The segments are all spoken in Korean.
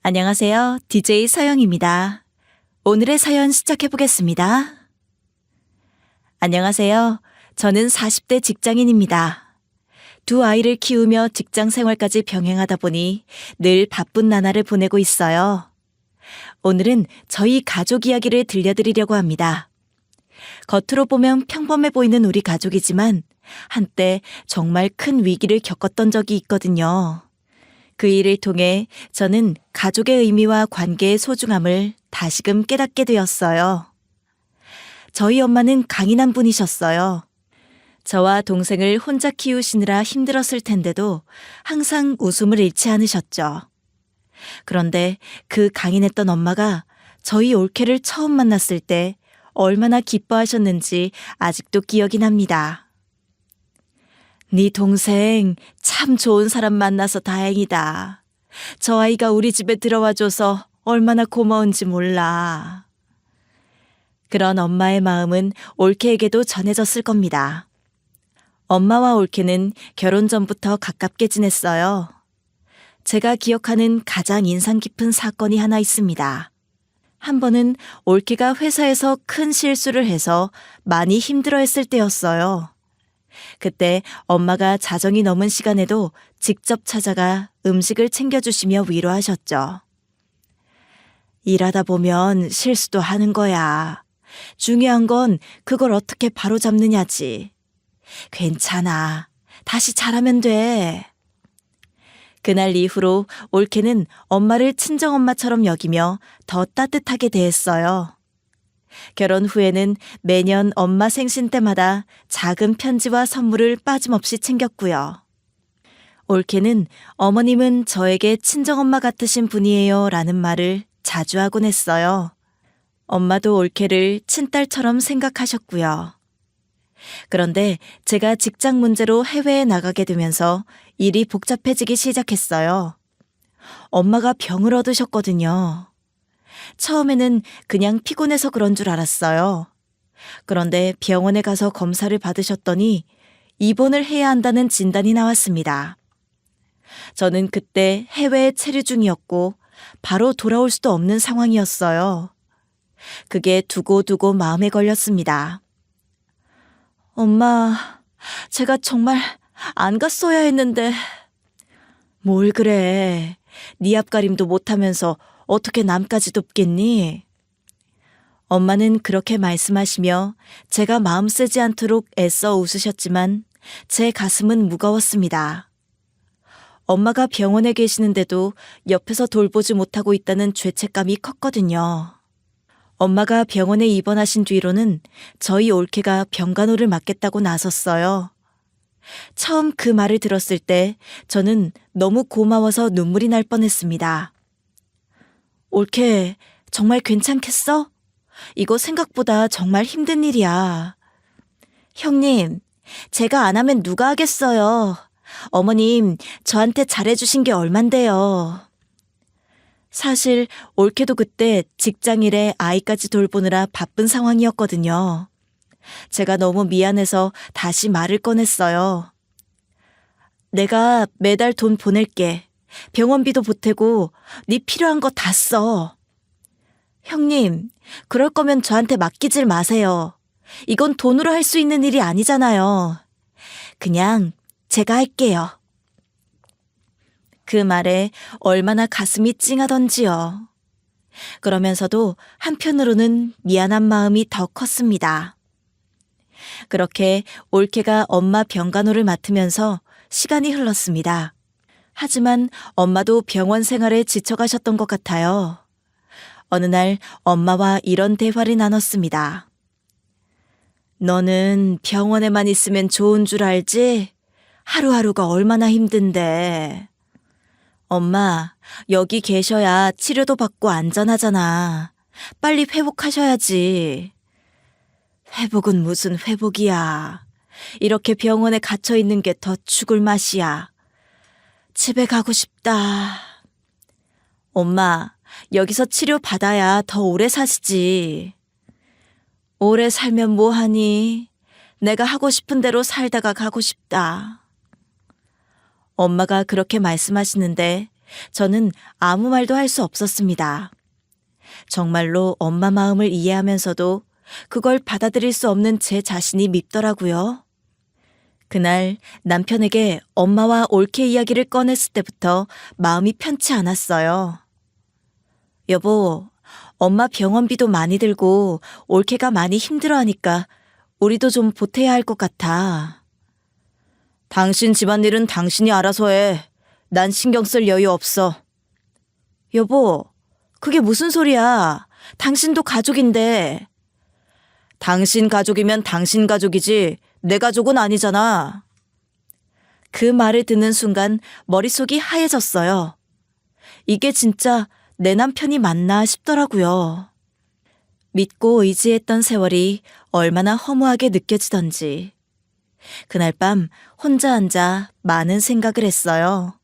안녕하세요. DJ 서영입니다. 오늘의 사연 시작해 보겠습니다. 안녕하세요. 저는 40대 직장인입니다. 두 아이를 키우며 직장 생활까지 병행하다 보니 늘 바쁜 나날을 보내고 있어요. 오늘은 저희 가족 이야기를 들려드리려고 합니다. 겉으로 보면 평범해 보이는 우리 가족이지만 한때 정말 큰 위기를 겪었던 적이 있거든요. 그 일을 통해 저는 가족의 의미와 관계의 소중함을 다시금 깨닫게 되었어요. 저희 엄마는 강인한 분이셨어요. 저와 동생을 혼자 키우시느라 힘들었을 텐데도 항상 웃음을 잃지 않으셨죠. 그런데 그 강인했던 엄마가 저희 올케를 처음 만났을 때 얼마나 기뻐하셨는지 아직도 기억이 납니다. 네 동생 참 좋은 사람 만나서 다행이다. 저 아이가 우리 집에 들어와줘서 얼마나 고마운지 몰라. 그런 엄마의 마음은 올케에게도 전해졌을 겁니다. 엄마와 올케는 결혼 전부터 가깝게 지냈어요. 제가 기억하는 가장 인상 깊은 사건이 하나 있습니다. 한 번은 올케가 회사에서 큰 실수를 해서 많이 힘들어했을 때였어요. 그때 엄마가 자정이 넘은 시간에도 직접 찾아가 음식을 챙겨주시며 위로하셨죠. 일하다 보면 실수도 하는 거야. 중요한 건 그걸 어떻게 바로잡느냐지. 괜찮아. 다시 잘하면 돼. 그날 이후로 올케는 엄마를 친정엄마처럼 여기며 더 따뜻하게 대했어요. 결혼 후에는 매년 엄마 생신 때마다 작은 편지와 선물을 빠짐없이 챙겼고요. 올케는 어머님은 저에게 친정엄마 같으신 분이에요 라는 말을 자주 하곤 했어요. 엄마도 올케를 친딸처럼 생각하셨고요. 그런데 제가 직장 문제로 해외에 나가게 되면서 일이 복잡해지기 시작했어요. 엄마가 병을 얻으셨거든요. 처음에는 그냥 피곤해서 그런 줄 알았어요. 그런데 병원에 가서 검사를 받으셨더니 입원을 해야 한다는 진단이 나왔습니다. 저는 그때 해외에 체류 중이었고 바로 돌아올 수도 없는 상황이었어요. 그게 두고두고 마음에 걸렸습니다. 엄마, 제가 정말 안 갔어야 했는데. 뭘 그래. 네 앞가림도 못하면서 어떻게 남까지 돕겠니? 엄마는 그렇게 말씀하시며 제가 마음 쓰지 않도록 애써 웃으셨지만 제 가슴은 무거웠습니다. 엄마가 병원에 계시는데도 옆에서 돌보지 못하고 있다는 죄책감이 컸거든요. 엄마가 병원에 입원하신 뒤로는 저희 올케가 병간호를 맡겠다고 나섰어요. 처음 그 말을 들었을 때 저는 너무 고마워서 눈물이 날 뻔했습니다. 올케, 정말 괜찮겠어? 이거 생각보다 정말 힘든 일이야. 형님, 제가 안 하면 누가 하겠어요. 어머님, 저한테 잘해주신 게 얼만데요. 사실 올케도 그때 직장일에 아이까지 돌보느라 바쁜 상황이었거든요. 제가 너무 미안해서 다시 말을 꺼냈어요. 내가 매달 돈 보낼게. 병원비도 보태고 네 필요한 거 다 써. 형님, 그럴 거면 저한테 맡기질 마세요. 이건 돈으로 할 수 있는 일이 아니잖아요. 그냥 제가 할게요. 그 말에 얼마나 가슴이 찡하던지요. 그러면서도 한편으로는 미안한 마음이 더 컸습니다. 그렇게 올케가 엄마 병간호를 맡으면서 시간이 흘렀습니다. 하지만 엄마도 병원 생활에 지쳐가셨던 것 같아요. 어느 날 엄마와 이런 대화를 나눴습니다. 너는 병원에만 있으면 좋은 줄 알지? 하루하루가 얼마나 힘든데. 엄마, 여기 계셔야 치료도 받고 안전하잖아. 빨리 회복하셔야지. 회복은 무슨 회복이야. 이렇게 병원에 갇혀 있는 게 더 죽을 맛이야. 집에 가고 싶다. 엄마, 여기서 치료 받아야 더 오래 사시지. 오래 살면 뭐하니? 내가 하고 싶은 대로 살다가 가고 싶다. 엄마가 그렇게 말씀하시는데 저는 아무 말도 할 수 없었습니다. 정말로 엄마 마음을 이해하면서도 그걸 받아들일 수 없는 제 자신이 밉더라고요. 그날 남편에게 엄마와 올케 이야기를 꺼냈을 때부터 마음이 편치 않았어요. 여보, 엄마 병원비도 많이 들고 올케가 많이 힘들어하니까 우리도 좀 보태야 할 것 같아. 당신 집안일은 당신이 알아서 해. 난 신경 쓸 여유 없어. 여보, 그게 무슨 소리야. 당신도 가족인데. 당신 가족이면 당신 가족이지 내 가족은 아니잖아. 그 말을 듣는 순간 머릿속이 하얘졌어요. 이게 진짜 내 남편이 맞나 싶더라고요. 믿고 의지했던 세월이 얼마나 허무하게 느껴지던지. 그날 밤 혼자 앉아 많은 생각을 했어요.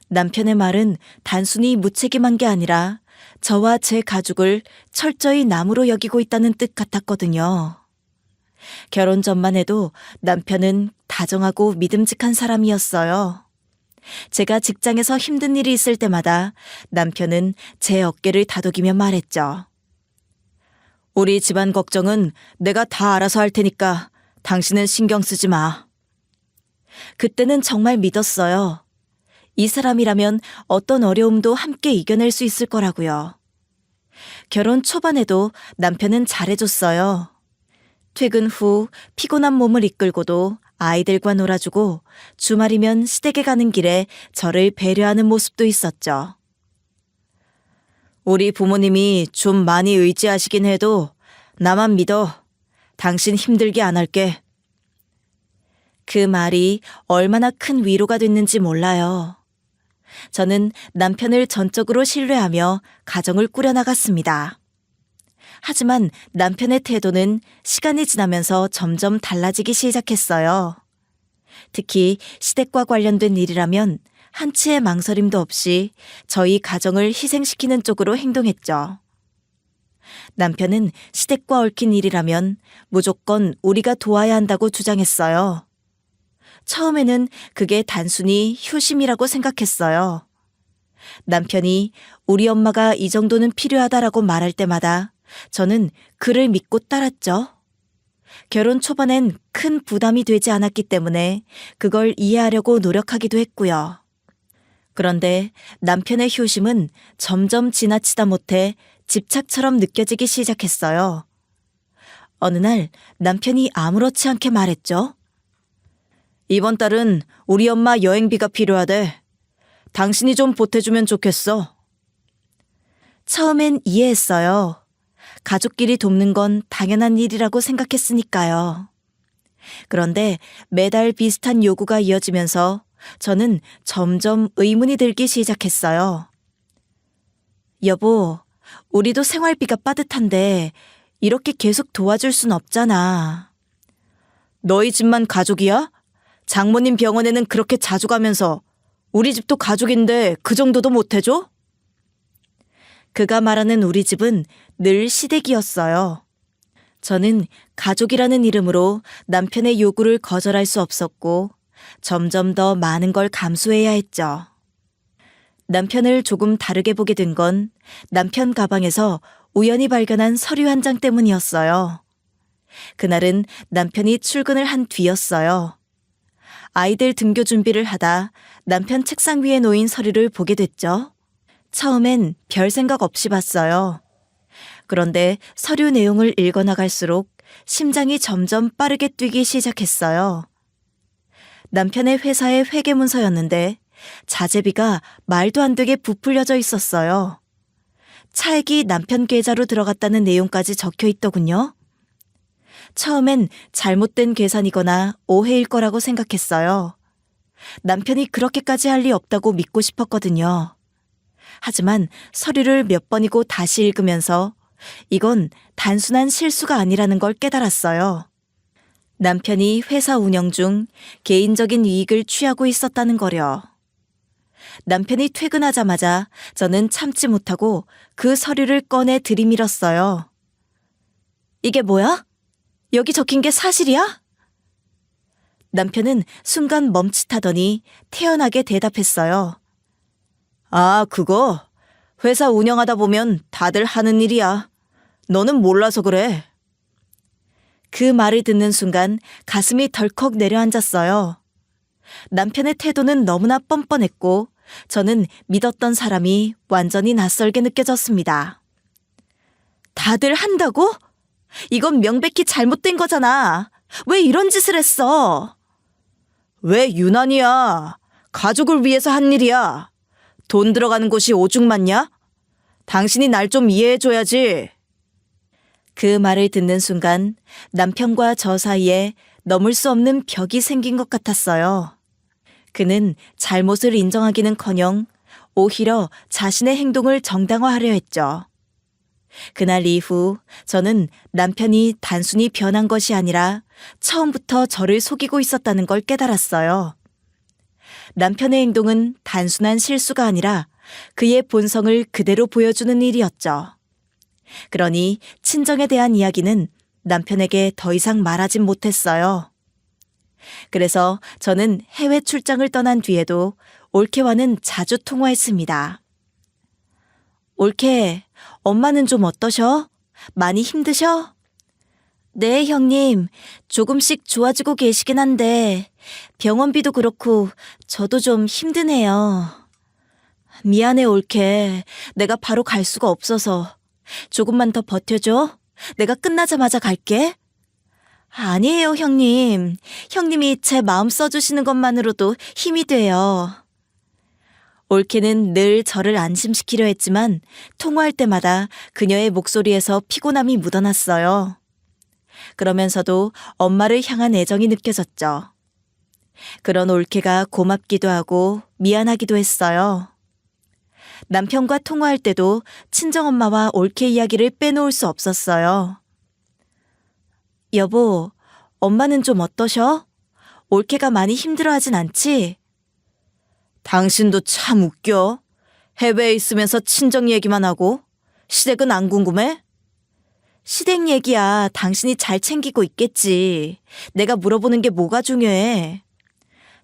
남편의 말은 단순히 무책임한 게 아니라 저와 제 가족을 철저히 남으로 여기고 있다는 뜻 같았거든요. 결혼 전만 해도 남편은 다정하고 믿음직한 사람이었어요. 제가 직장에서 힘든 일이 있을 때마다 남편은 제 어깨를 다독이며 말했죠. 우리 집안 걱정은 내가 다 알아서 할 테니까 당신은 신경 쓰지 마. 그때는 정말 믿었어요. 이 사람이라면 어떤 어려움도 함께 이겨낼 수 있을 거라고요. 결혼 초반에도 남편은 잘해줬어요. 퇴근 후 피곤한 몸을 이끌고도 아이들과 놀아주고 주말이면 시댁에 가는 길에 저를 배려하는 모습도 있었죠. 우리 부모님이 좀 많이 의지하시긴 해도 나만 믿어. 당신 힘들게 안 할게. 그 말이 얼마나 큰 위로가 됐는지 몰라요. 저는 남편을 전적으로 신뢰하며 가정을 꾸려나갔습니다. 하지만 남편의 태도는 시간이 지나면서 점점 달라지기 시작했어요. 특히 시댁과 관련된 일이라면 한치의 망설임도 없이 저희 가정을 희생시키는 쪽으로 행동했죠. 남편은 시댁과 얽힌 일이라면 무조건 우리가 도와야 한다고 주장했어요. 처음에는 그게 단순히 효심이라고 생각했어요. 남편이 우리 엄마가 이 정도는 필요하다라고 말할 때마다 저는 그를 믿고 따랐죠. 결혼 초반엔 큰 부담이 되지 않았기 때문에 그걸 이해하려고 노력하기도 했고요. 그런데 남편의 효심은 점점 지나치다 못해 집착처럼 느껴지기 시작했어요. 어느 날 남편이 아무렇지 않게 말했죠. 이번 달은 우리 엄마 여행비가 필요하대. 당신이 좀 보태주면 좋겠어. 처음엔 이해했어요. 가족끼리 돕는 건 당연한 일이라고 생각했으니까요. 그런데 매달 비슷한 요구가 이어지면서 저는 점점 의문이 들기 시작했어요. 여보, 우리도 생활비가 빠듯한데 이렇게 계속 도와줄 순 없잖아. 너희 집만 가족이야? 장모님 병원에는 그렇게 자주 가면서 우리 집도 가족인데 그 정도도 못 해줘? 그가 말하는 우리 집은 늘 시댁이었어요. 저는 가족이라는 이름으로 남편의 요구를 거절할 수 없었고 점점 더 많은 걸 감수해야 했죠. 남편을 조금 다르게 보게 된 건 남편 가방에서 우연히 발견한 서류 한 장 때문이었어요. 그날은 남편이 출근을 한 뒤였어요. 아이들 등교 준비를 하다 남편 책상 위에 놓인 서류를 보게 됐죠. 처음엔 별 생각 없이 봤어요. 그런데 서류 내용을 읽어나갈수록 심장이 점점 빠르게 뛰기 시작했어요. 남편의 회사의 회계문서였는데 자재비가 말도 안 되게 부풀려져 있었어요. 차액이 남편 계좌로 들어갔다는 내용까지 적혀 있더군요. 처음엔 잘못된 계산이거나 오해일 거라고 생각했어요. 남편이 그렇게까지 할 리 없다고 믿고 싶었거든요. 하지만 서류를 몇 번이고 다시 읽으면서 이건 단순한 실수가 아니라는 걸 깨달았어요. 남편이 회사 운영 중 개인적인 이익을 취하고 있었다는 거려. 남편이 퇴근하자마자 저는 참지 못하고 그 서류를 꺼내 들이밀었어요. 이게 뭐야? 여기 적힌 게 사실이야? 남편은 순간 멈칫하더니 태연하게 대답했어요. 아, 그거? 회사 운영하다 보면 다들 하는 일이야. 너는 몰라서 그래. 그 말을 듣는 순간 가슴이 덜컥 내려앉았어요. 남편의 태도는 너무나 뻔뻔했고 저는 믿었던 사람이 완전히 낯설게 느껴졌습니다. 다들 한다고? 이건 명백히 잘못된 거잖아. 왜 이런 짓을 했어? 왜 유난이야? 가족을 위해서 한 일이야. 돈 들어가는 곳이 오죽 많냐? 당신이 날 좀 이해해줘야지. 그 말을 듣는 순간 남편과 저 사이에 넘을 수 없는 벽이 생긴 것 같았어요. 그는 잘못을 인정하기는커녕 오히려 자신의 행동을 정당화하려 했죠. 그날 이후 저는 남편이 단순히 변한 것이 아니라 처음부터 저를 속이고 있었다는 걸 깨달았어요. 남편의 행동은 단순한 실수가 아니라 그의 본성을 그대로 보여주는 일이었죠. 그러니 친정에 대한 이야기는 남편에게 더 이상 말하진 못했어요. 그래서 저는 해외 출장을 떠난 뒤에도 올케와는 자주 통화했습니다. 올케, 엄마는 좀 어떠셔? 많이 힘드셔? 네, 형님. 조금씩 좋아지고 계시긴 한데 병원비도 그렇고 저도 좀 힘드네요. 미안해, 올케. 내가 바로 갈 수가 없어서. 조금만 더 버텨줘. 내가 끝나자마자 갈게. 아니에요, 형님. 형님이 제 마음 써주시는 것만으로도 힘이 돼요. 올케는 늘 저를 안심시키려 했지만 통화할 때마다 그녀의 목소리에서 피곤함이 묻어났어요. 그러면서도 엄마를 향한 애정이 느껴졌죠. 그런 올케가 고맙기도 하고 미안하기도 했어요. 남편과 통화할 때도 친정엄마와 올케 이야기를 빼놓을 수 없었어요. 여보, 엄마는 좀 어떠셔? 올케가 많이 힘들어하진 않지? 당신도 참 웃겨. 해외에 있으면서 친정 얘기만 하고 시댁은 안 궁금해? 시댁 얘기야 당신이 잘 챙기고 있겠지. 내가 물어보는 게 뭐가 중요해.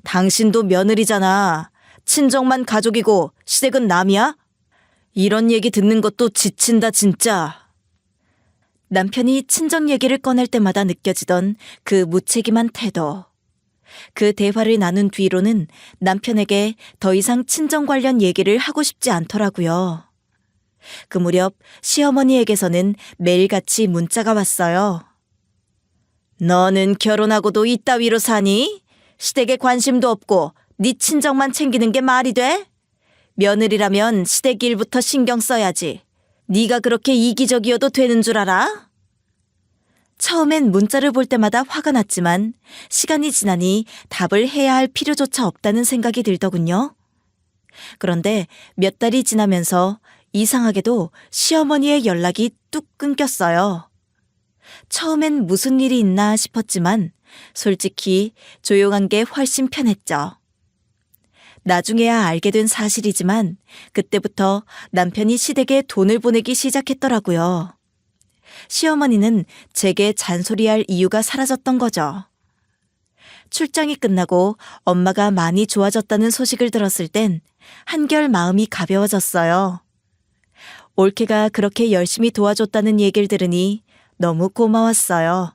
당신도 며느리잖아. 친정만 가족이고 시댁은 남이야? 이런 얘기 듣는 것도 지친다 진짜. 남편이 친정 얘기를 꺼낼 때마다 느껴지던 그 무책임한 태도. 그 대화를 나눈 뒤로는 남편에게 더 이상 친정 관련 얘기를 하고 싶지 않더라고요. 그 무렵 시어머니에게서는 매일같이 문자가 왔어요. 너는 결혼하고도 이따위로 사니? 시댁에 관심도 없고 네 친정만 챙기는 게 말이 돼? 며느리라면 시댁 일부터 신경 써야지. 네가 그렇게 이기적이어도 되는 줄 알아? 처음엔 문자를 볼 때마다 화가 났지만 시간이 지나니 답을 해야 할 필요조차 없다는 생각이 들더군요. 그런데 몇 달이 지나면서 이상하게도 시어머니의 연락이 뚝 끊겼어요. 처음엔 무슨 일이 있나 싶었지만 솔직히 조용한 게 훨씬 편했죠. 나중에야 알게 된 사실이지만 그때부터 남편이 시댁에 돈을 보내기 시작했더라고요. 시어머니는 제게 잔소리할 이유가 사라졌던 거죠. 출장이 끝나고 엄마가 많이 좋아졌다는 소식을 들었을 땐 한결 마음이 가벼워졌어요. 올케가 그렇게 열심히 도와줬다는 얘기를 들으니 너무 고마웠어요.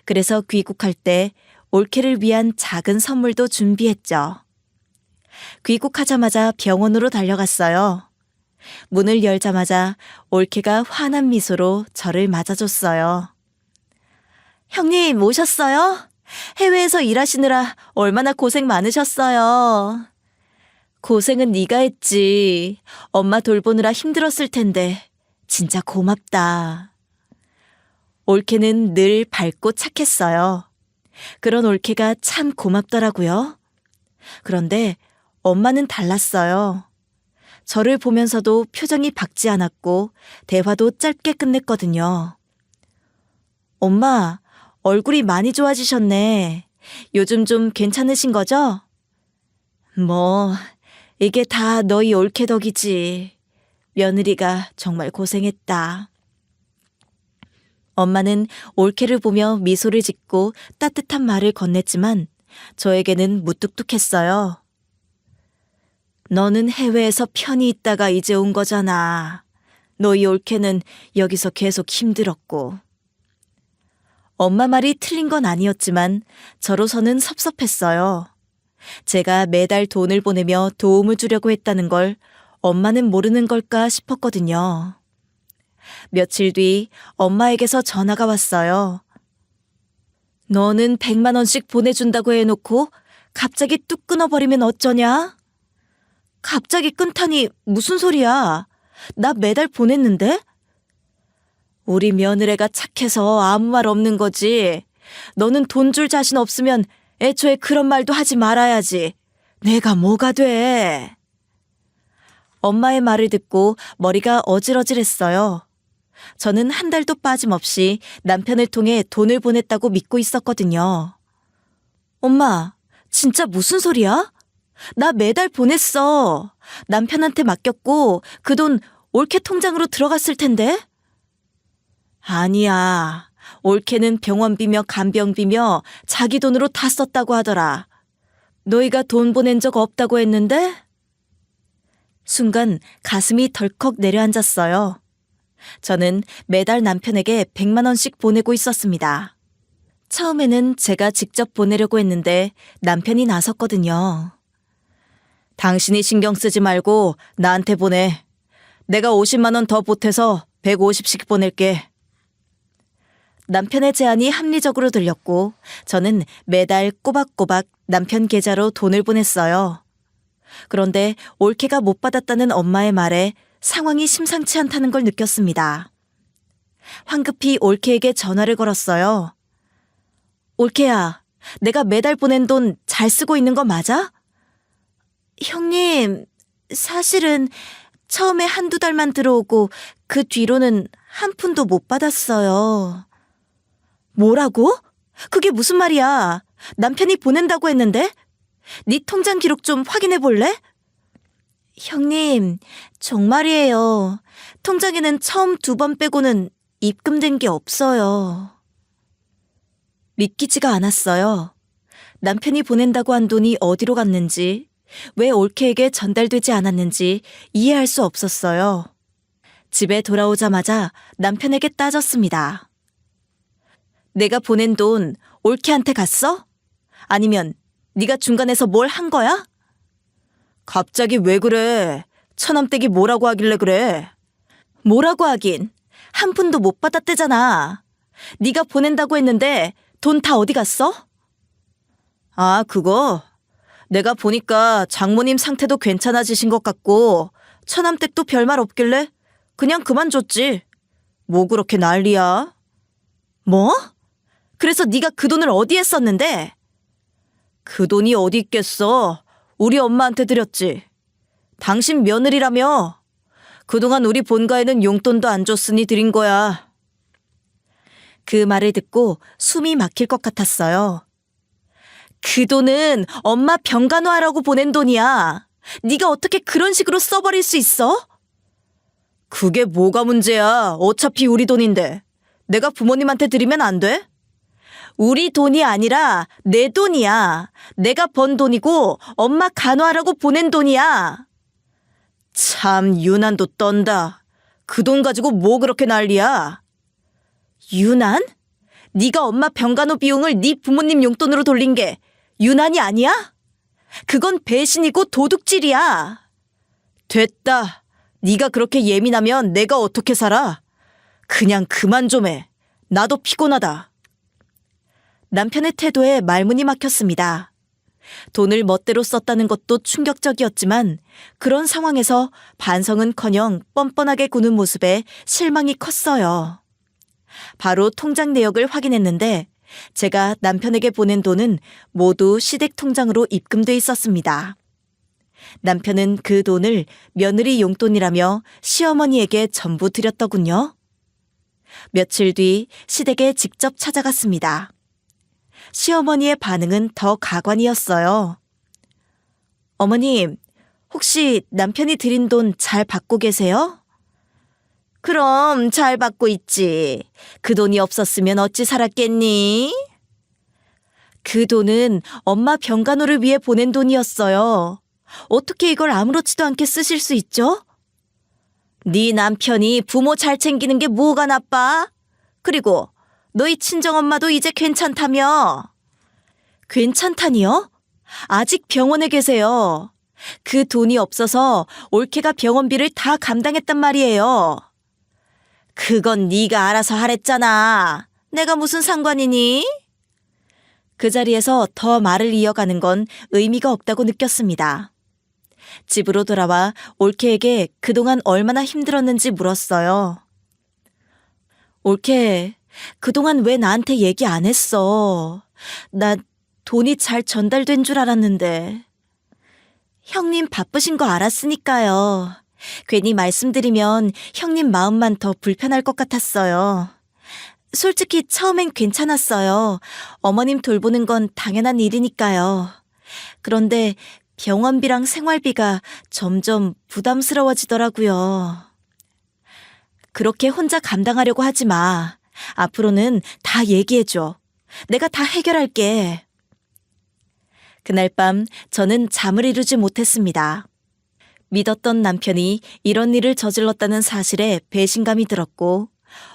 그래서 귀국할 때 올케를 위한 작은 선물도 준비했죠. 귀국하자마자 병원으로 달려갔어요. 문을 열자마자 올케가 환한 미소로 저를 맞아줬어요. 형님 오셨어요? 해외에서 일하시느라 얼마나 고생 많으셨어요. 고생은 네가 했지. 엄마 돌보느라 힘들었을 텐데 진짜 고맙다. 올케는 늘 밝고 착했어요. 그런 올케가 참 고맙더라고요. 그런데 엄마는 달랐어요. 저를 보면서도 표정이 밝지 않았고 대화도 짧게 끝냈거든요. 엄마, 얼굴이 많이 좋아지셨네. 요즘 좀 괜찮으신 거죠? 뭐, 이게 다 너희 올케 덕이지. 며느리가 정말 고생했다. 엄마는 올케를 보며 미소를 짓고 따뜻한 말을 건넸지만 저에게는 무뚝뚝했어요. 너는 해외에서 편히 있다가 이제 온 거잖아. 너희 올케는 여기서 계속 힘들었고. 엄마 말이 틀린 건 아니었지만 저로서는 섭섭했어요. 제가 매달 돈을 보내며 도움을 주려고 했다는 걸 엄마는 모르는 걸까 싶었거든요. 며칠 뒤 엄마에게서 전화가 왔어요. 너는 100만 원씩 보내준다고 해놓고 갑자기 뚝 끊어버리면 어쩌냐? 갑자기 끊다니 무슨 소리야? 나 매달 보냈는데? 우리 며느리가 착해서 아무 말 없는 거지. 너는 돈 줄 자신 없으면 애초에 그런 말도 하지 말아야지. 내가 뭐가 돼? 엄마의 말을 듣고 머리가 어질어질했어요. 저는 한 달도 빠짐없이 남편을 통해 돈을 보냈다고 믿고 있었거든요. 엄마, 진짜 무슨 소리야? 나 매달 보냈어. 남편한테 맡겼고 그 돈 올케 통장으로 들어갔을 텐데? 아니야. 올케는 병원비며 간병비며 자기 돈으로 다 썼다고 하더라. 너희가 돈 보낸 적 없다고 했는데? 순간 가슴이 덜컥 내려앉았어요. 저는 매달 남편에게 100만 원씩 보내고 있었습니다. 처음에는 제가 직접 보내려고 했는데 남편이 나섰거든요. 당신이 신경 쓰지 말고 나한테 보내. 내가 50만 원 더 보태서 150씩 보낼게. 남편의 제안이 합리적으로 들렸고 저는 매달 꼬박꼬박 남편 계좌로 돈을 보냈어요. 그런데 올케가 못 받았다는 엄마의 말에 상황이 심상치 않다는 걸 느꼈습니다. 황급히 올케에게 전화를 걸었어요. 올케야, 내가 매달 보낸 돈 잘 쓰고 있는 거 맞아? 형님, 사실은 처음에 한두 달만 들어오고 그 뒤로는 한 푼도 못 받았어요. 뭐라고? 그게 무슨 말이야? 남편이 보낸다고 했는데? 네 통장 기록 좀 확인해 볼래? 형님, 정말이에요. 통장에는 처음 2번 빼고는 입금된 게 없어요. 믿기지가 않았어요. 남편이 보낸다고 한 돈이 어디로 갔는지, 왜 올케에게 전달되지 않았는지 이해할 수 없었어요. 집에 돌아오자마자 남편에게 따졌습니다. 내가 보낸 돈 올케한테 갔어? 아니면 네가 중간에서 뭘 한 거야? 갑자기 왜 그래? 처남댁이 뭐라고 하길래 그래? 뭐라고 하긴. 한 푼도 못 받았대잖아. 네가 보낸다고 했는데 돈 다 어디 갔어? 아, 그거? 내가 보니까 장모님 상태도 괜찮아지신 것 같고 처남댁도 별말 없길래 그냥 그만뒀지. 뭐 그렇게 난리야? 뭐? 그래서 네가 그 돈을 어디에 썼는데? 그 돈이 어디 있겠어? 우리 엄마한테 드렸지. 당신 며느리라며. 그동안 우리 본가에는 용돈도 안 줬으니 드린 거야. 그 말을 듣고 숨이 막힐 것 같았어요. 그 돈은 엄마 병간호하라고 보낸 돈이야. 네가 어떻게 그런 식으로 써버릴 수 있어? 그게 뭐가 문제야. 어차피 우리 돈인데. 내가 부모님한테 드리면 안 돼? 우리 돈이 아니라 내 돈이야. 내가 번 돈이고 엄마 간호하라고 보낸 돈이야. 참 유난도 떤다. 그 돈 가지고 뭐 그렇게 난리야? 유난? 네가 엄마 병간호 비용을 네 부모님 용돈으로 돌린 게 유난이 아니야? 그건 배신이고 도둑질이야. 됐다. 네가 그렇게 예민하면 내가 어떻게 살아? 그냥 그만 좀 해. 나도 피곤하다. 남편의 태도에 말문이 막혔습니다. 돈을 멋대로 썼다는 것도 충격적이었지만 그런 상황에서 반성은커녕 뻔뻔하게 구는 모습에 실망이 컸어요. 바로 통장 내역을 확인했는데 제가 남편에게 보낸 돈은 모두 시댁 통장으로 입금돼 있었습니다. 남편은 그 돈을 며느리 용돈이라며 시어머니에게 전부 드렸더군요. 며칠 뒤 시댁에 직접 찾아갔습니다. 시어머니의 반응은 더 가관이었어요. 어머님, 혹시 남편이 드린 돈 잘 받고 계세요? 그럼 잘 받고 있지. 그 돈이 없었으면 어찌 살았겠니? 그 돈은 엄마 병간호를 위해 보낸 돈이었어요. 어떻게 이걸 아무렇지도 않게 쓰실 수 있죠? 네 남편이 부모 잘 챙기는 게 뭐가 나빠? 그리고 너희 친정엄마도 이제 괜찮다며. 괜찮다니요? 아직 병원에 계세요. 그 돈이 없어서 올케가 병원비를 다 감당했단 말이에요. 그건 네가 알아서 하랬잖아. 내가 무슨 상관이니? 그 자리에서 더 말을 이어가는 건 의미가 없다고 느꼈습니다. 집으로 돌아와 올케에게 그동안 얼마나 힘들었는지 물었어요. 올케, 그동안 왜 나한테 얘기 안 했어? 나 돈이 잘 전달된 줄 알았는데. 형님 바쁘신 거 알았으니까요. 괜히 말씀드리면 형님 마음만 더 불편할 것 같았어요. 솔직히 처음엔 괜찮았어요. 어머님 돌보는 건 당연한 일이니까요. 그런데 병원비랑 생활비가 점점 부담스러워지더라고요. 그렇게 혼자 감당하려고 하지 마. 앞으로는 다 얘기해줘. 내가 다 해결할게. 그날 밤 저는 잠을 이루지 못했습니다. 믿었던 남편이 이런 일을 저질렀다는 사실에 배신감이 들었고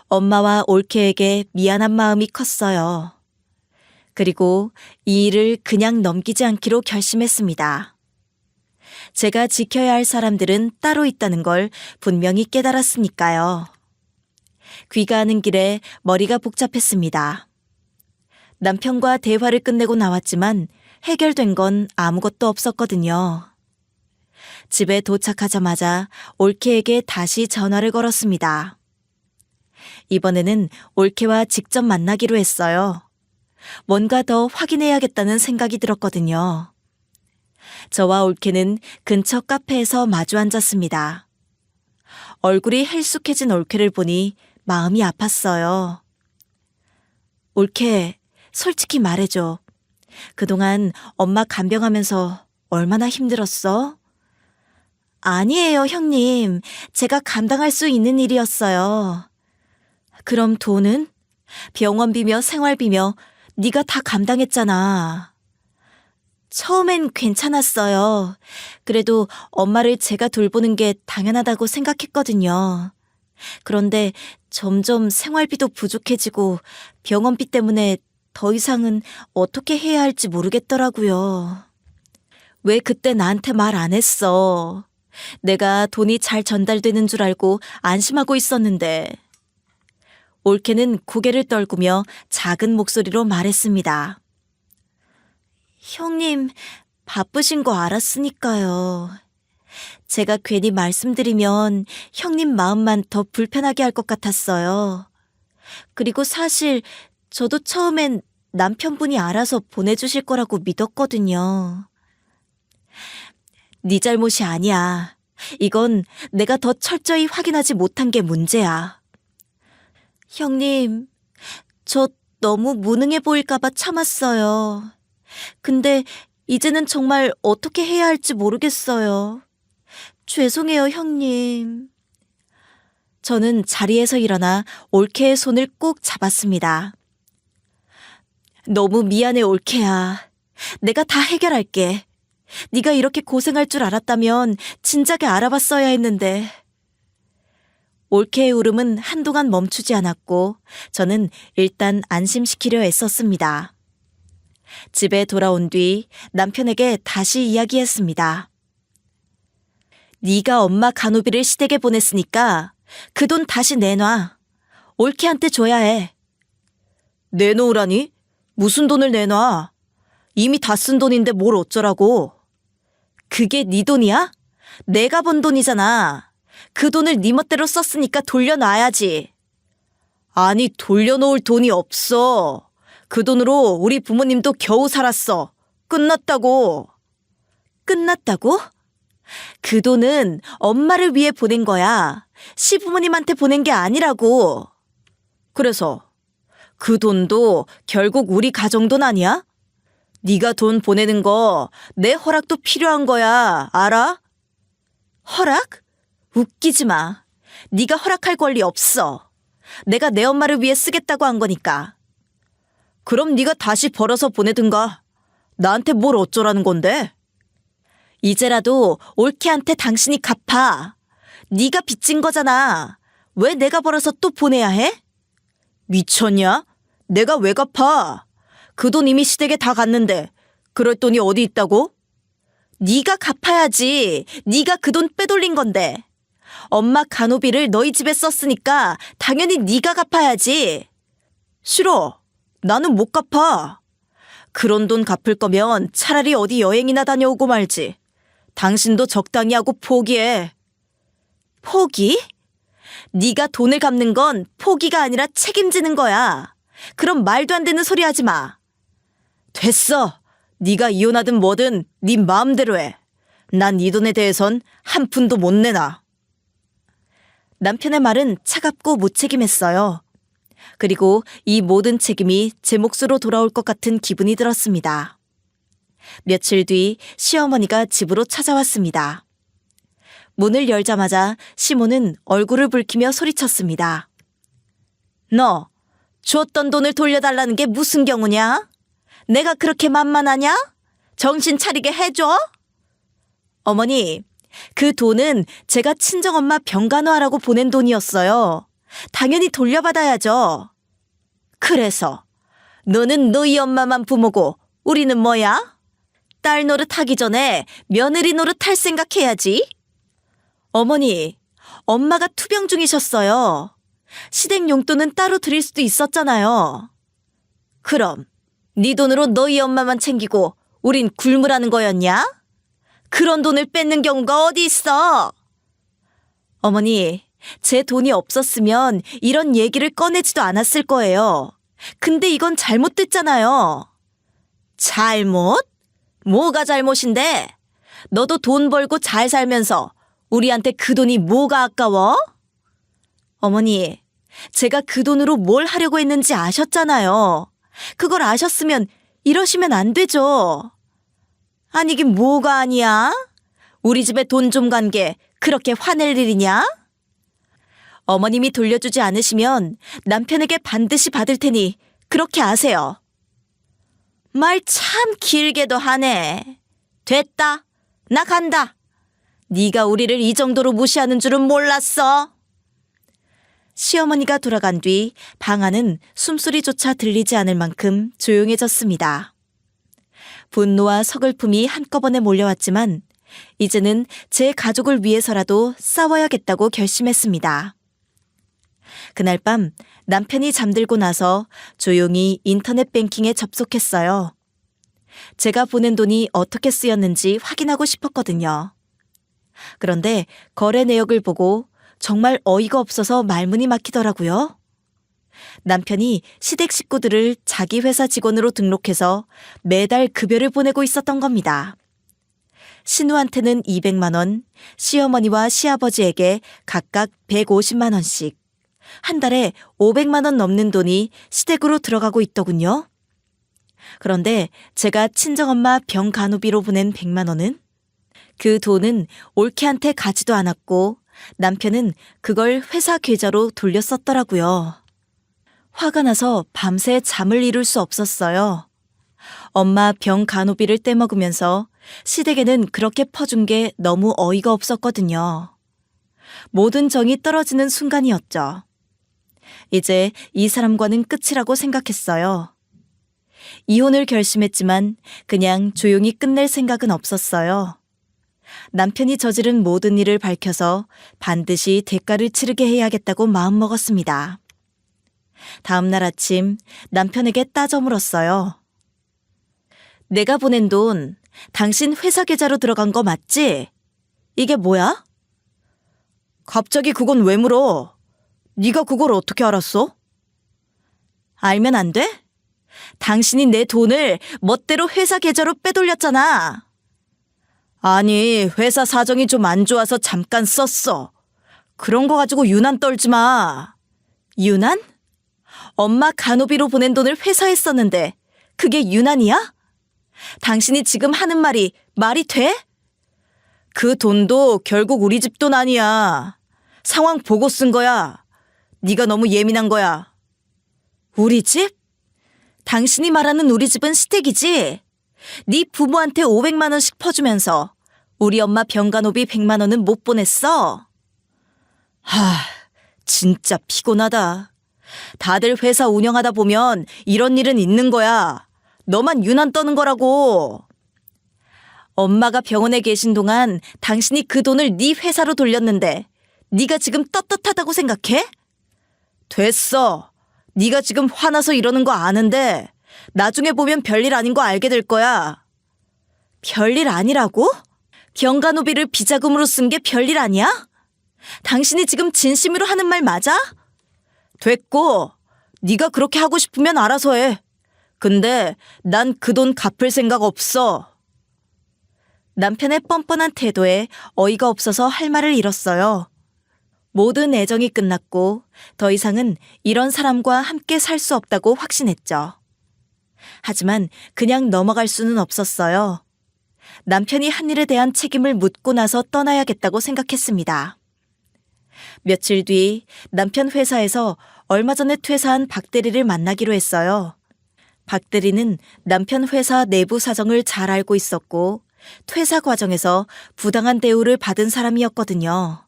엄마와 올케에게 미안한 마음이 컸어요. 그리고 이 일을 그냥 넘기지 않기로 결심했습니다. 제가 지켜야 할 사람들은 따로 있다는 걸 분명히 깨달았으니까요. 귀가하는 길에 머리가 복잡했습니다. 남편과 대화를 끝내고 나왔지만 해결된 건 아무것도 없었거든요. 집에 도착하자마자 올케에게 다시 전화를 걸었습니다. 이번에는 올케와 직접 만나기로 했어요. 뭔가 더 확인해야겠다는 생각이 들었거든요. 저와 올케는 근처 카페에서 마주 앉았습니다. 얼굴이 헬쑥해진 올케를 보니 마음이 아팠어요. 올케, 솔직히 말해줘. 그동안 엄마 간병하면서 얼마나 힘들었어? 아니에요, 형님. 제가 감당할 수 있는 일이었어요. 그럼 돈은? 병원비며 생활비며 네가 다 감당했잖아. 처음엔 괜찮았어요. 그래도 엄마를 제가 돌보는 게 당연하다고 생각했거든요. 그런데 점점 생활비도 부족해지고 병원비 때문에 더 이상은 어떻게 해야 할지 모르겠더라고요. 왜 그때 나한테 말 안 했어? 내가 돈이 잘 전달되는 줄 알고 안심하고 있었는데. 올케는 고개를 떨구며 작은 목소리로 말했습니다. 형님, 바쁘신 거 알았으니까요. 제가 괜히 말씀드리면 형님 마음만 더 불편하게 할 것 같았어요. 그리고 사실 저도 처음엔 남편분이 알아서 보내주실 거라고 믿었거든요. 네 잘못이 아니야. 이건 내가 더 철저히 확인하지 못한 게 문제야. 형님, 저 너무 무능해 보일까 봐 참았어요. 근데 이제는 정말 어떻게 해야 할지 모르겠어요. 죄송해요, 형님. 저는 자리에서 일어나 올케의 손을 꼭 잡았습니다. 너무 미안해, 올케야. 내가 다 해결할게. 네가 이렇게 고생할 줄 알았다면 진작에 알아봤어야 했는데. 올케의 울음은 한동안 멈추지 않았고 저는 일단 안심시키려 애썼습니다. 집에 돌아온 뒤 남편에게 다시 이야기했습니다. 네가 엄마 간호비를 시댁에 보냈으니까 그 돈 다시 내놔. 올케한테 줘야 해. 내놓으라니? 무슨 돈을 내놔? 이미 다 쓴 돈인데 뭘 어쩌라고. 그게 네 돈이야? 내가 번 돈이잖아. 그 돈을 네 멋대로 썼으니까 돌려놔야지. 아니, 돌려놓을 돈이 없어. 그 돈으로 우리 부모님도 겨우 살았어. 끝났다고. 끝났다고? 그 돈은 엄마를 위해 보낸 거야. 시부모님한테 보낸 게 아니라고. 그래서 그 돈도 결국 우리 가정 돈 아니야? 네가 돈 보내는 거 내 허락도 필요한 거야. 알아? 허락? 웃기지 마. 네가 허락할 권리 없어. 내가 내 엄마를 위해 쓰겠다고 한 거니까. 그럼 네가 다시 벌어서 보내든가. 나한테 뭘 어쩌라는 건데? 이제라도 올케한테 당신이 갚아. 네가 빚진 거잖아. 왜 내가 벌어서 또 보내야 해? 미쳤냐? 내가 왜 갚아? 그 돈 이미 시댁에 다 갔는데 그럴 돈이 어디 있다고? 네가 갚아야지. 네가 그 돈 빼돌린 건데. 엄마 간호비를 너희 집에 썼으니까 당연히 네가 갚아야지. 싫어. 나는 못 갚아. 그런 돈 갚을 거면 차라리 어디 여행이나 다녀오고 말지. 당신도 적당히 하고 포기해. 포기? 네가 돈을 갚는 건 포기가 아니라 책임지는 거야. 그럼 말도 안 되는 소리 하지 마. 됐어. 네가 이혼하든 뭐든 네 마음대로 해. 난 이 돈에 대해선 한 푼도 못 내놔. 남편의 말은 차갑고 무책임했어요. 그리고 이 모든 책임이 제 몫으로 돌아올 것 같은 기분이 들었습니다. 며칠 뒤 시어머니가 집으로 찾아왔습니다. 문을 열자마자 시모는 얼굴을 붉히며 소리쳤습니다. 너 줬던 돈을 돌려달라는 게 무슨 경우냐? 내가 그렇게 만만하냐? 정신 차리게 해줘? 어머니, 그 돈은 제가 친정엄마 병간호하라고 보낸 돈이었어요. 당연히 돌려받아야죠. 그래서 너는 너희 엄마만 부모고 우리는 뭐야? 딸 노릇하기 전에 며느리 노릇할 생각해야지. 어머니, 엄마가 투병 중이셨어요. 시댁 용돈은 따로 드릴 수도 있었잖아요. 그럼 네 돈으로 너희 엄마만 챙기고 우린 굶으라는 거였냐? 그런 돈을 뺏는 경우가 어디 있어? 어머니, 제 돈이 없었으면 이런 얘기를 꺼내지도 않았을 거예요. 근데 이건 잘못됐잖아요. 잘못? 뭐가 잘못인데? 너도 돈 벌고 잘 살면서 우리한테 그 돈이 뭐가 아까워? 어머니, 제가 그 돈으로 뭘 하려고 했는지 아셨잖아요. 그걸 아셨으면 이러시면 안 되죠. 아니긴 뭐가 아니야? 우리 집에 돈 좀 간 게 그렇게 화낼 일이냐? 어머님이 돌려주지 않으시면 남편에게 반드시 받을 테니 그렇게 아세요. 말 참 길게도 하네. 됐다. 나 간다. 네가 우리를 이 정도로 무시하는 줄은 몰랐어. 시어머니가 돌아간 뒤 방 안은 숨소리조차 들리지 않을 만큼 조용해졌습니다. 분노와 서글픔이 한꺼번에 몰려왔지만 이제는 제 가족을 위해서라도 싸워야겠다고 결심했습니다. 그날 밤 남편이 잠들고 나서 조용히 인터넷 뱅킹에 접속했어요. 제가 보낸 돈이 어떻게 쓰였는지 확인하고 싶었거든요. 그런데 거래 내역을 보고 정말 어이가 없어서 말문이 막히더라고요. 남편이 시댁 식구들을 자기 회사 직원으로 등록해서 매달 급여를 보내고 있었던 겁니다. 신우한테는 200만 원, 시어머니와 시아버지에게 각각 150만 원씩, 한 달에 500만 원 넘는 돈이 시댁으로 들어가고 있더군요. 그런데 제가 친정엄마 병간호비로 보낸 100만 원은? 그 돈은 올케한테 가지도 않았고 남편은 그걸 회사 계좌로 돌려 썼더라고요. 화가 나서 밤새 잠을 이룰 수 없었어요. 엄마 병간호비를 떼먹으면서 시댁에는 그렇게 퍼준 게 너무 어이가 없었거든요. 모든 정이 떨어지는 순간이었죠. 이제 이 사람과는 끝이라고 생각했어요. 이혼을 결심했지만 그냥 조용히 끝낼 생각은 없었어요. 남편이 저지른 모든 일을 밝혀서 반드시 대가를 치르게 해야겠다고 마음먹었습니다. 다음 날 아침 남편에게 따져 물었어요. 내가 보낸 돈 당신 회사 계좌로 들어간 거 맞지? 이게 뭐야? 갑자기 그건 왜 물어? 네가 그걸 어떻게 알았어? 알면 안 돼? 당신이 내 돈을 멋대로 회사 계좌로 빼돌렸잖아. 아니, 회사 사정이 좀 안 좋아서 잠깐 썼어. 그런 거 가지고 유난 떨지 마. 유난? 엄마 간호비로 보낸 돈을 회사에 썼는데 그게 유난이야? 당신이 지금 하는 말이 말이 돼? 그 돈도 결국 우리 집 돈 아니야. 상황 보고 쓴 거야. 네가 너무 예민한 거야. 우리 집? 당신이 말하는 우리 집은 시댁이지? 네 부모한테 500만 원씩 퍼주면서 우리 엄마 병간호비 100만 원은 못 보냈어? 진짜 피곤하다. 다들 회사 운영하다 보면 이런 일은 있는 거야. 너만 유난 떠는 거라고. 엄마가 병원에 계신 동안 당신이 그 돈을 네 회사로 돌렸는데 네가 지금 떳떳하다고 생각해? 됐어. 네가 지금 화나서 이러는 거 아는데 나중에 보면 별일 아닌 거 알게 될 거야. 별일 아니라고? 병간호비를 비자금으로 쓴 게 별일 아니야? 당신이 지금 진심으로 하는 말 맞아? 됐고, 네가 그렇게 하고 싶으면 알아서 해. 근데 난 그 돈 갚을 생각 없어. 남편의 뻔뻔한 태도에 어이가 없어서 할 말을 잃었어요. 모든 애정이 끝났고 더 이상은 이런 사람과 함께 살 수 없다고 확신했죠. 하지만 그냥 넘어갈 수는 없었어요. 남편이 한 일에 대한 책임을 묻고 나서 떠나야겠다고 생각했습니다. 며칠 뒤 남편 회사에서 얼마 전에 퇴사한 박 대리를 만나기로 했어요. 박 대리는 남편 회사 내부 사정을 잘 알고 있었고 퇴사 과정에서 부당한 대우를 받은 사람이었거든요.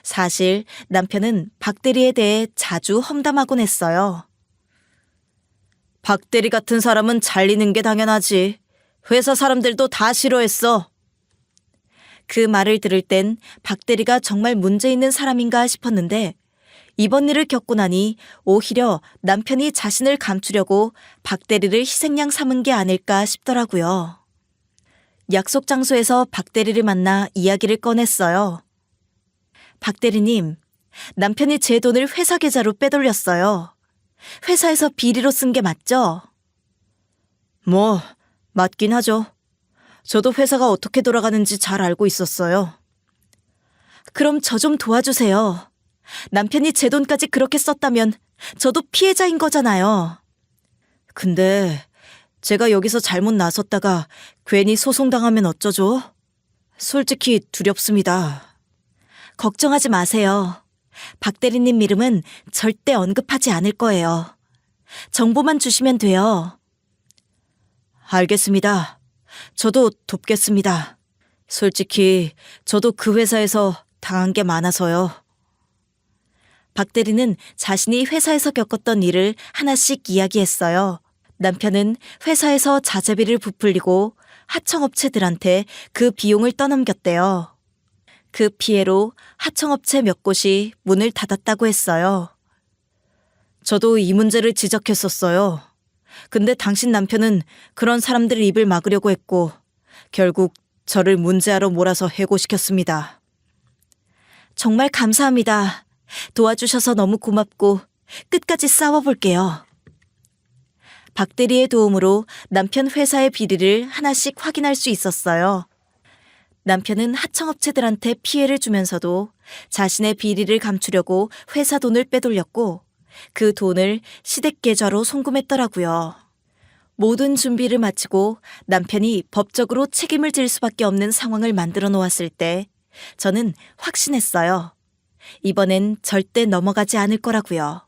사실 남편은 박 대리에 대해 자주 험담하곤 했어요. 박 대리 같은 사람은 잘리는 게 당연하지. 회사 사람들도 다 싫어했어. 그 말을 들을 땐 박 대리가 정말 문제 있는 사람인가 싶었는데 이번 일을 겪고 나니 오히려 남편이 자신을 감추려고 박 대리를 희생양 삼은 게 아닐까 싶더라고요. 약속 장소에서 박 대리를 만나 이야기를 꺼냈어요. 박 대리님, 남편이 제 돈을 회사 계좌로 빼돌렸어요. 회사에서 비리로 쓴 게 맞죠? 맞긴 하죠. 저도 회사가 어떻게 돌아가는지 잘 알고 있었어요. 그럼 저 좀 도와주세요. 남편이 제 돈까지 그렇게 썼다면 저도 피해자인 거잖아요. 근데 제가 여기서 잘못 나섰다가 괜히 소송당하면 어쩌죠? 솔직히 두렵습니다. 걱정하지 마세요. 박 대리님 이름은 절대 언급하지 않을 거예요. 정보만 주시면 돼요. 알겠습니다. 저도 돕겠습니다. 솔직히 저도 그 회사에서 당한 게 많아서요. 박 대리는 자신이 회사에서 겪었던 일을 하나씩 이야기했어요. 남편은 회사에서 자재비를 부풀리고 하청업체들한테 그 비용을 떠넘겼대요. 그 피해로 하청업체 몇 곳이 문을 닫았다고 했어요. 저도 이 문제를 지적했었어요. 근데 당신 남편은 그런 사람들 입을 막으려고 했고 결국 저를 문제아로 몰아서 해고시켰습니다. 정말 감사합니다. 도와주셔서 너무 고맙고 끝까지 싸워볼게요. 박 대리의 도움으로 남편 회사의 비리를 하나씩 확인할 수 있었어요. 남편은 하청업체들한테 피해를 주면서도 자신의 비리를 감추려고 회사 돈을 빼돌렸고 그 돈을 시댁계좌로 송금했더라고요. 모든 준비를 마치고 남편이 법적으로 책임을 질 수밖에 없는 상황을 만들어 놓았을 때 저는 확신했어요. 이번엔 절대 넘어가지 않을 거라고요.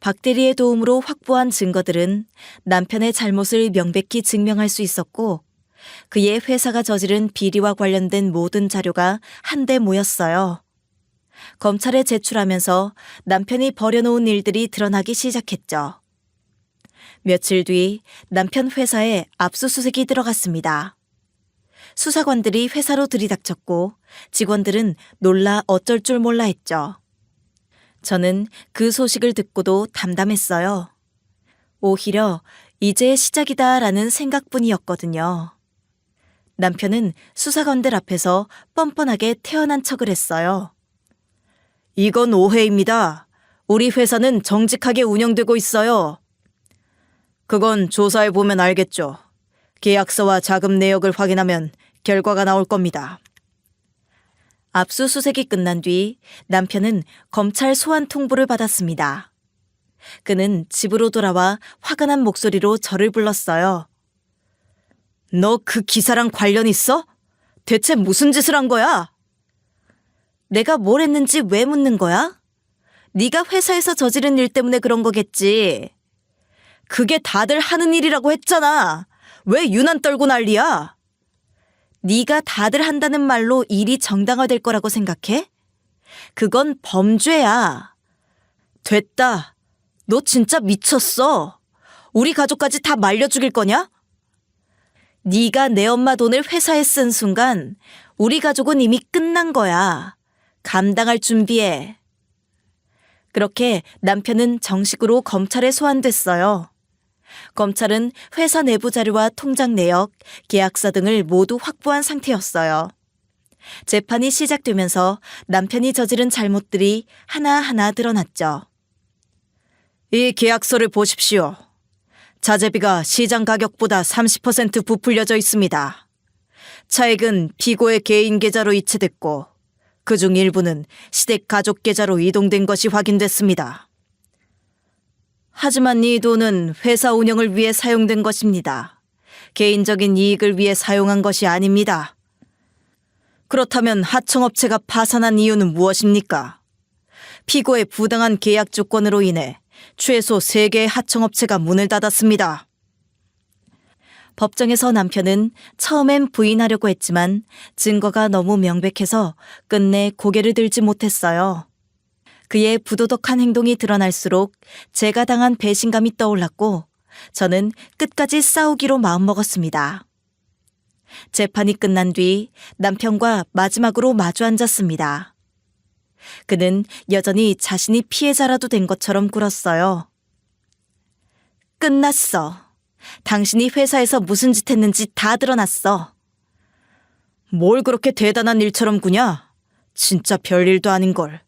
박 대리의 도움으로 확보한 증거들은 남편의 잘못을 명백히 증명할 수 있었고 그의 회사가 저지른 비리와 관련된 모든 자료가 한데 모였어요. 검찰에 제출하면서 남편이 벌여놓은 일들이 드러나기 시작했죠. 며칠 뒤 남편 회사에 압수수색이 들어갔습니다. 수사관들이 회사로 들이닥쳤고 직원들은 놀라 어쩔 줄 몰라 했죠. 저는 그 소식을 듣고도 담담했어요. 오히려 이제 시작이다라는 생각뿐이었거든요. 남편은 수사관들 앞에서 뻔뻔하게 태어난 척을 했어요. 이건 오해입니다. 우리 회사는 정직하게 운영되고 있어요. 그건 조사해보면 알겠죠. 계약서와 자금 내역을 확인하면 결과가 나올 겁니다. 압수수색이 끝난 뒤 남편은 검찰 소환 통보를 받았습니다. 그는 집으로 돌아와 화가 난 목소리로 저를 불렀어요. 너 그 기사랑 관련 있어? 대체 무슨 짓을 한 거야? 내가 뭘 했는지 왜 묻는 거야? 네가 회사에서 저지른 일 때문에 그런 거겠지. 그게 다들 하는 일이라고 했잖아. 왜 유난 떨고 난리야? 네가 다들 한다는 말로 일이 정당화될 거라고 생각해? 그건 범죄야. 됐다. 너 진짜 미쳤어. 우리 가족까지 다 말려 죽일 거냐? 네가 내 엄마 돈을 회사에 쓴 순간 우리 가족은 이미 끝난 거야. 감당할 준비해. 그렇게 남편은 정식으로 검찰에 소환됐어요. 검찰은 회사 내부 자료와 통장 내역, 계약서 등을 모두 확보한 상태였어요. 재판이 시작되면서 남편이 저지른 잘못들이 하나하나 드러났죠. 이 계약서를 보십시오. 자재비가 시장 가격보다 30% 부풀려져 있습니다. 차액은 피고의 개인 계좌로 이체됐고 그중 일부는 시댁 가족 계좌로 이동된 것이 확인됐습니다. 하지만 이 돈은 회사 운영을 위해 사용된 것입니다. 개인적인 이익을 위해 사용한 것이 아닙니다. 그렇다면 하청업체가 파산한 이유는 무엇입니까? 피고의 부당한 계약 조건으로 인해 최소 3개의 하청업체가 문을 닫았습니다. 법정에서 남편은 처음엔 부인하려고 했지만 증거가 너무 명백해서 끝내 고개를 들지 못했어요. 그의 부도덕한 행동이 드러날수록 제가 당한 배신감이 떠올랐고 저는 끝까지 싸우기로 마음먹었습니다. 재판이 끝난 뒤 남편과 마지막으로 마주 앉았습니다. 그는 여전히 자신이 피해자라도 된 것처럼 굴었어요. 끝났어. 당신이 회사에서 무슨 짓 했는지 다 드러났어. 뭘 그렇게 대단한 일처럼 구냐? 진짜 별일도 아닌걸.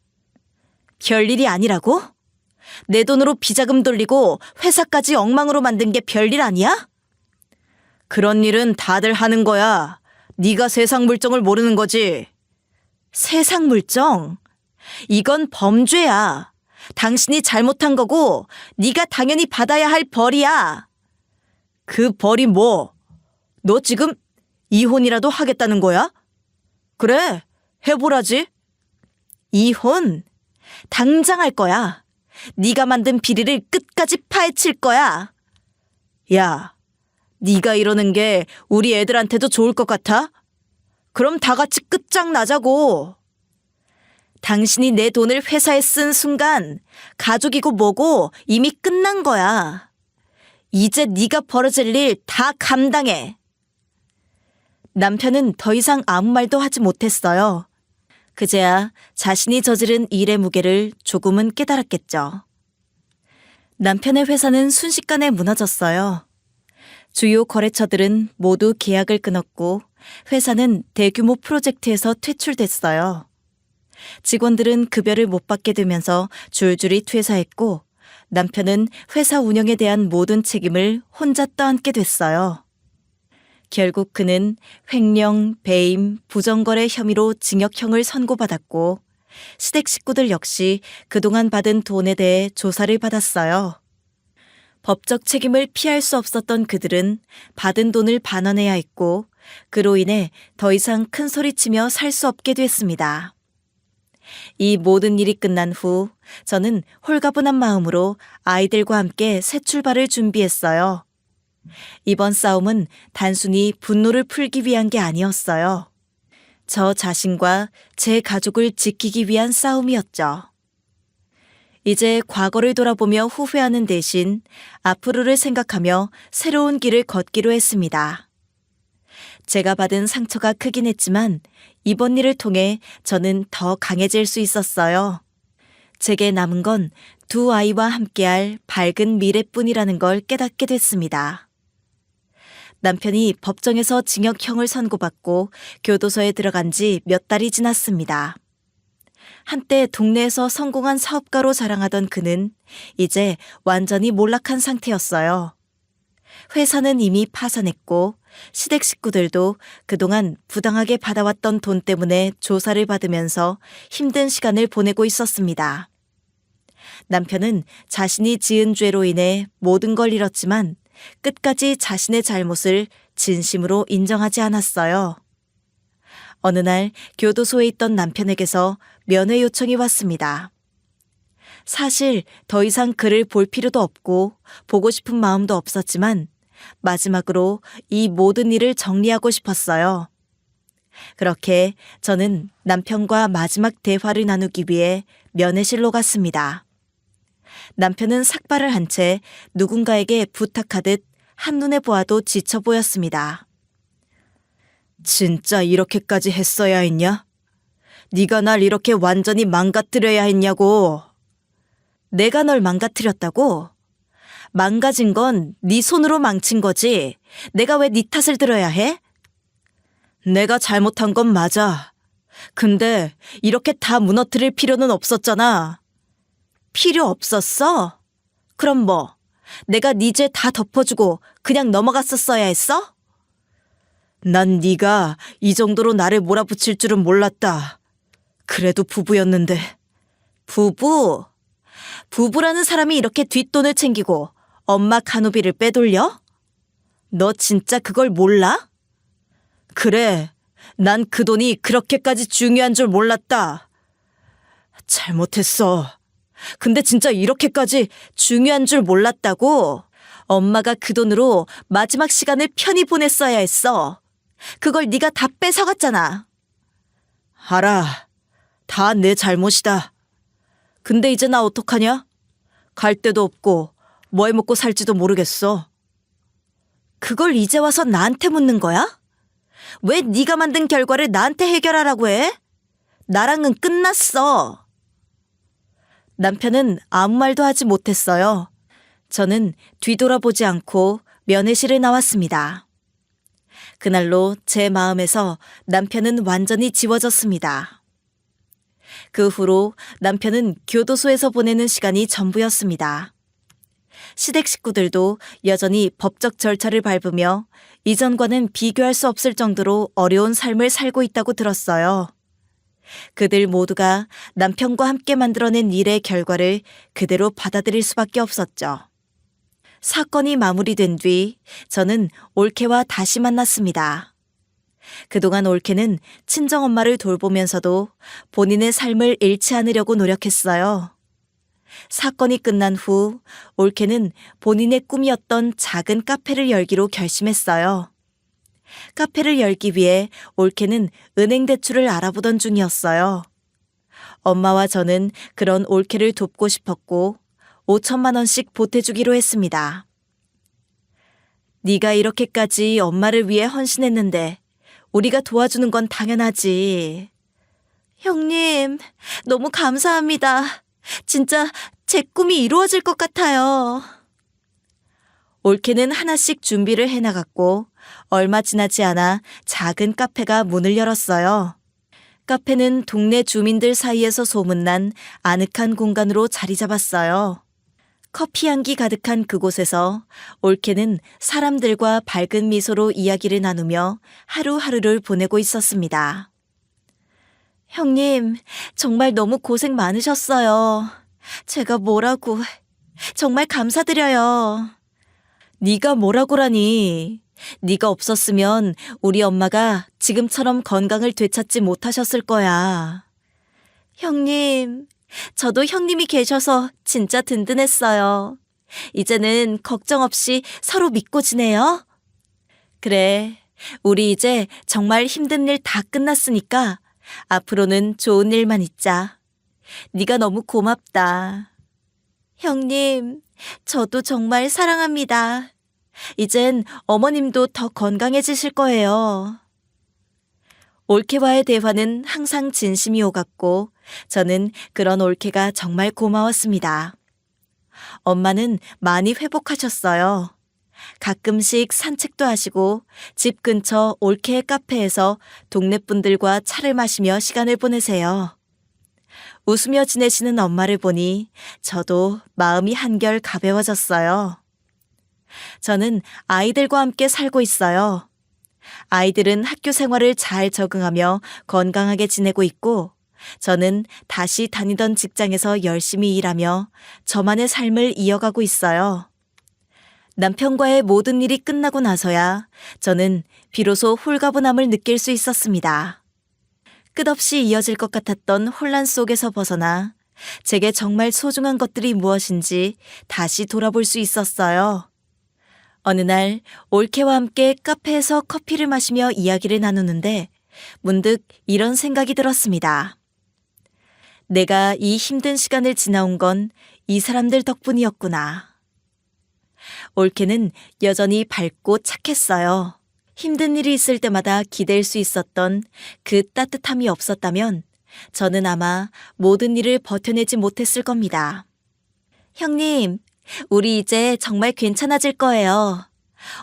별일이 아니라고? 내 돈으로 비자금 돌리고 회사까지 엉망으로 만든 게 별일 아니야? 그런 일은 다들 하는 거야. 네가 세상 물정을 모르는 거지. 세상 물정? 이건 범죄야. 당신이 잘못한 거고 네가 당연히 받아야 할 벌이야. 그 벌이 뭐? 너 지금 이혼이라도 하겠다는 거야? 그래, 해보라지. 이혼? 당장 할 거야. 네가 만든 비리를 끝까지 파헤칠 거야. 야, 네가 이러는 게 우리 애들한테도 좋을 것 같아? 그럼 다 같이 끝장나자고. 당신이 내 돈을 회사에 쓴 순간 가족이고 뭐고 이미 끝난 거야. 이제 네가 벌어질 일 다 감당해. 남편은 더 이상 아무 말도 하지 못했어요. 그제야 자신이 저지른 일의 무게를 조금은 깨달았겠죠. 남편의 회사는 순식간에 무너졌어요. 주요 거래처들은 모두 계약을 끊었고 회사는 대규모 프로젝트에서 퇴출됐어요. 직원들은 급여를 못 받게 되면서 줄줄이 퇴사했고 남편은 회사 운영에 대한 모든 책임을 혼자 떠안게 됐어요. 결국 그는 횡령, 배임, 부정거래 혐의로 징역형을 선고받았고 시댁 식구들 역시 그동안 받은 돈에 대해 조사를 받았어요. 법적 책임을 피할 수 없었던 그들은 받은 돈을 반환해야 했고 그로 인해 더 이상 큰 소리치며 살 수 없게 됐습니다. 이 모든 일이 끝난 후 저는 홀가분한 마음으로 아이들과 함께 새 출발을 준비했어요. 이번 싸움은 단순히 분노를 풀기 위한 게 아니었어요. 저 자신과 제 가족을 지키기 위한 싸움이었죠. 이제 과거를 돌아보며 후회하는 대신 앞으로를 생각하며 새로운 길을 걷기로 했습니다. 제가 받은 상처가 크긴 했지만 이번 일을 통해 저는 더 강해질 수 있었어요. 제게 남은 건 두 아이와 함께할 밝은 미래뿐이라는 걸 깨닫게 됐습니다. 남편이 법정에서 징역형을 선고받고 교도소에 들어간 지 몇 달이 지났습니다. 한때 동네에서 성공한 사업가로 자랑하던 그는 이제 완전히 몰락한 상태였어요. 회사는 이미 파산했고 시댁 식구들도 그동안 부당하게 받아왔던 돈 때문에 조사를 받으면서 힘든 시간을 보내고 있었습니다. 남편은 자신이 지은 죄로 인해 모든 걸 잃었지만 끝까지 자신의 잘못을 진심으로 인정하지 않았어요. 어느 날 교도소에 있던 남편에게서 면회 요청이 왔습니다. 사실 더 이상 그를 볼 필요도 없고 보고 싶은 마음도 없었지만 마지막으로 이 모든 일을 정리하고 싶었어요. 그렇게 저는 남편과 마지막 대화를 나누기 위해 면회실로 갔습니다. 남편은 삭발을 한 채 누군가에게 부탁하듯 한눈에 보아도 지쳐 보였습니다. 진짜 이렇게까지 했어야 했냐? 네가 날 이렇게 완전히 망가뜨려야 했냐고. 내가 널 망가뜨렸다고? 망가진 건 네 손으로 망친 거지. 내가 왜 네 탓을 들어야 해? 내가 잘못한 건 맞아. 근데 이렇게 다 무너뜨릴 필요는 없었잖아. 필요 없었어? 그럼 뭐, 내가 네 죄 다 덮어주고 그냥 넘어갔었어야 했어? 난 네가 이 정도로 나를 몰아붙일 줄은 몰랐다. 그래도 부부였는데. 부부? 부부라는 사람이 이렇게 뒷돈을 챙기고 엄마 간호비를 빼돌려? 너 진짜 그걸 몰라? 그래, 난 그 돈이 그렇게까지 중요한 줄 몰랐다. 잘못했어. 근데 진짜 이렇게까지 중요한 줄 몰랐다고? 엄마가 그 돈으로 마지막 시간을 편히 보냈어야 했어. 그걸 네가 다 뺏어갔잖아. 알아. 다 내 잘못이다. 근데 이제 나 어떡하냐? 갈 데도 없고 뭐 해 먹고 살지도 모르겠어. 그걸 이제 와서 나한테 묻는 거야? 왜 네가 만든 결과를 나한테 해결하라고 해? 나랑은 끝났어. 남편은 아무 말도 하지 못했어요. 저는 뒤돌아보지 않고 면회실을 나왔습니다. 그날로 제 마음에서 남편은 완전히 지워졌습니다. 그 후로 남편은 교도소에서 보내는 시간이 전부였습니다. 시댁 식구들도 여전히 법적 절차를 밟으며 이전과는 비교할 수 없을 정도로 어려운 삶을 살고 있다고 들었어요. 그들 모두가 남편과 함께 만들어낸 일의 결과를 그대로 받아들일 수밖에 없었죠. 사건이 마무리된 뒤 저는 올케와 다시 만났습니다. 그동안 올케는 친정엄마를 돌보면서도 본인의 삶을 잃지 않으려고 노력했어요. 사건이 끝난 후 올케는 본인의 꿈이었던 작은 카페를 열기로 결심했어요. 카페를 열기 위해 올케는 은행 대출을 알아보던 중이었어요. 엄마와 저는 그런 올케를 돕고 싶었고 5천만 원씩 보태주기로 했습니다. 네가 이렇게까지 엄마를 위해 헌신했는데 우리가 도와주는 건 당연하지. 형님, 너무 감사합니다. 진짜 제 꿈이 이루어질 것 같아요. 올케는 하나씩 준비를 해나갔고 얼마 지나지 않아 작은 카페가 문을 열었어요. 카페는 동네 주민들 사이에서 소문난 아늑한 공간으로 자리 잡았어요. 커피 향기 가득한 그곳에서 올케는 사람들과 밝은 미소로 이야기를 나누며 하루하루를 보내고 있었습니다. 형님, 정말 너무 고생 많으셨어요. 제가 뭐라고, 정말 감사드려요. 네가 뭐라고라니. 네가 없었으면 우리 엄마가 지금처럼 건강을 되찾지 못하셨을 거야. 형님, 저도 형님이 계셔서 진짜 든든했어요. 이제는 걱정 없이 서로 믿고 지내요. 그래, 우리 이제 정말 힘든 일 다 끝났으니까 앞으로는 좋은 일만 있자. 네가 너무 고맙다. 형님, 저도 정말 사랑합니다. 이젠 어머님도 더 건강해지실 거예요. 올케와의 대화는 항상 진심이 오갔고 저는 그런 올케가 정말 고마웠습니다. 엄마는 많이 회복하셨어요. 가끔씩 산책도 하시고 집 근처 올케의 카페에서 동네 분들과 차를 마시며 시간을 보내세요. 웃으며 지내시는 엄마를 보니 저도 마음이 한결 가벼워졌어요. 저는 아이들과 함께 살고 있어요. 아이들은 학교 생활을 잘 적응하며 건강하게 지내고 있고 저는 다시 다니던 직장에서 열심히 일하며 저만의 삶을 이어가고 있어요. 남편과의 모든 일이 끝나고 나서야 저는 비로소 홀가분함을 느낄 수 있었습니다. 끝없이 이어질 것 같았던 혼란 속에서 벗어나 제게 정말 소중한 것들이 무엇인지 다시 돌아볼 수 있었어요. 어느 날 올케와 함께 카페에서 커피를 마시며 이야기를 나누는데 문득 이런 생각이 들었습니다. 내가 이 힘든 시간을 지나온 건 이 사람들 덕분이었구나. 올케는 여전히 밝고 착했어요. 힘든 일이 있을 때마다 기댈 수 있었던 그 따뜻함이 없었다면 저는 아마 모든 일을 버텨내지 못했을 겁니다. 형님, 우리 이제 정말 괜찮아질 거예요.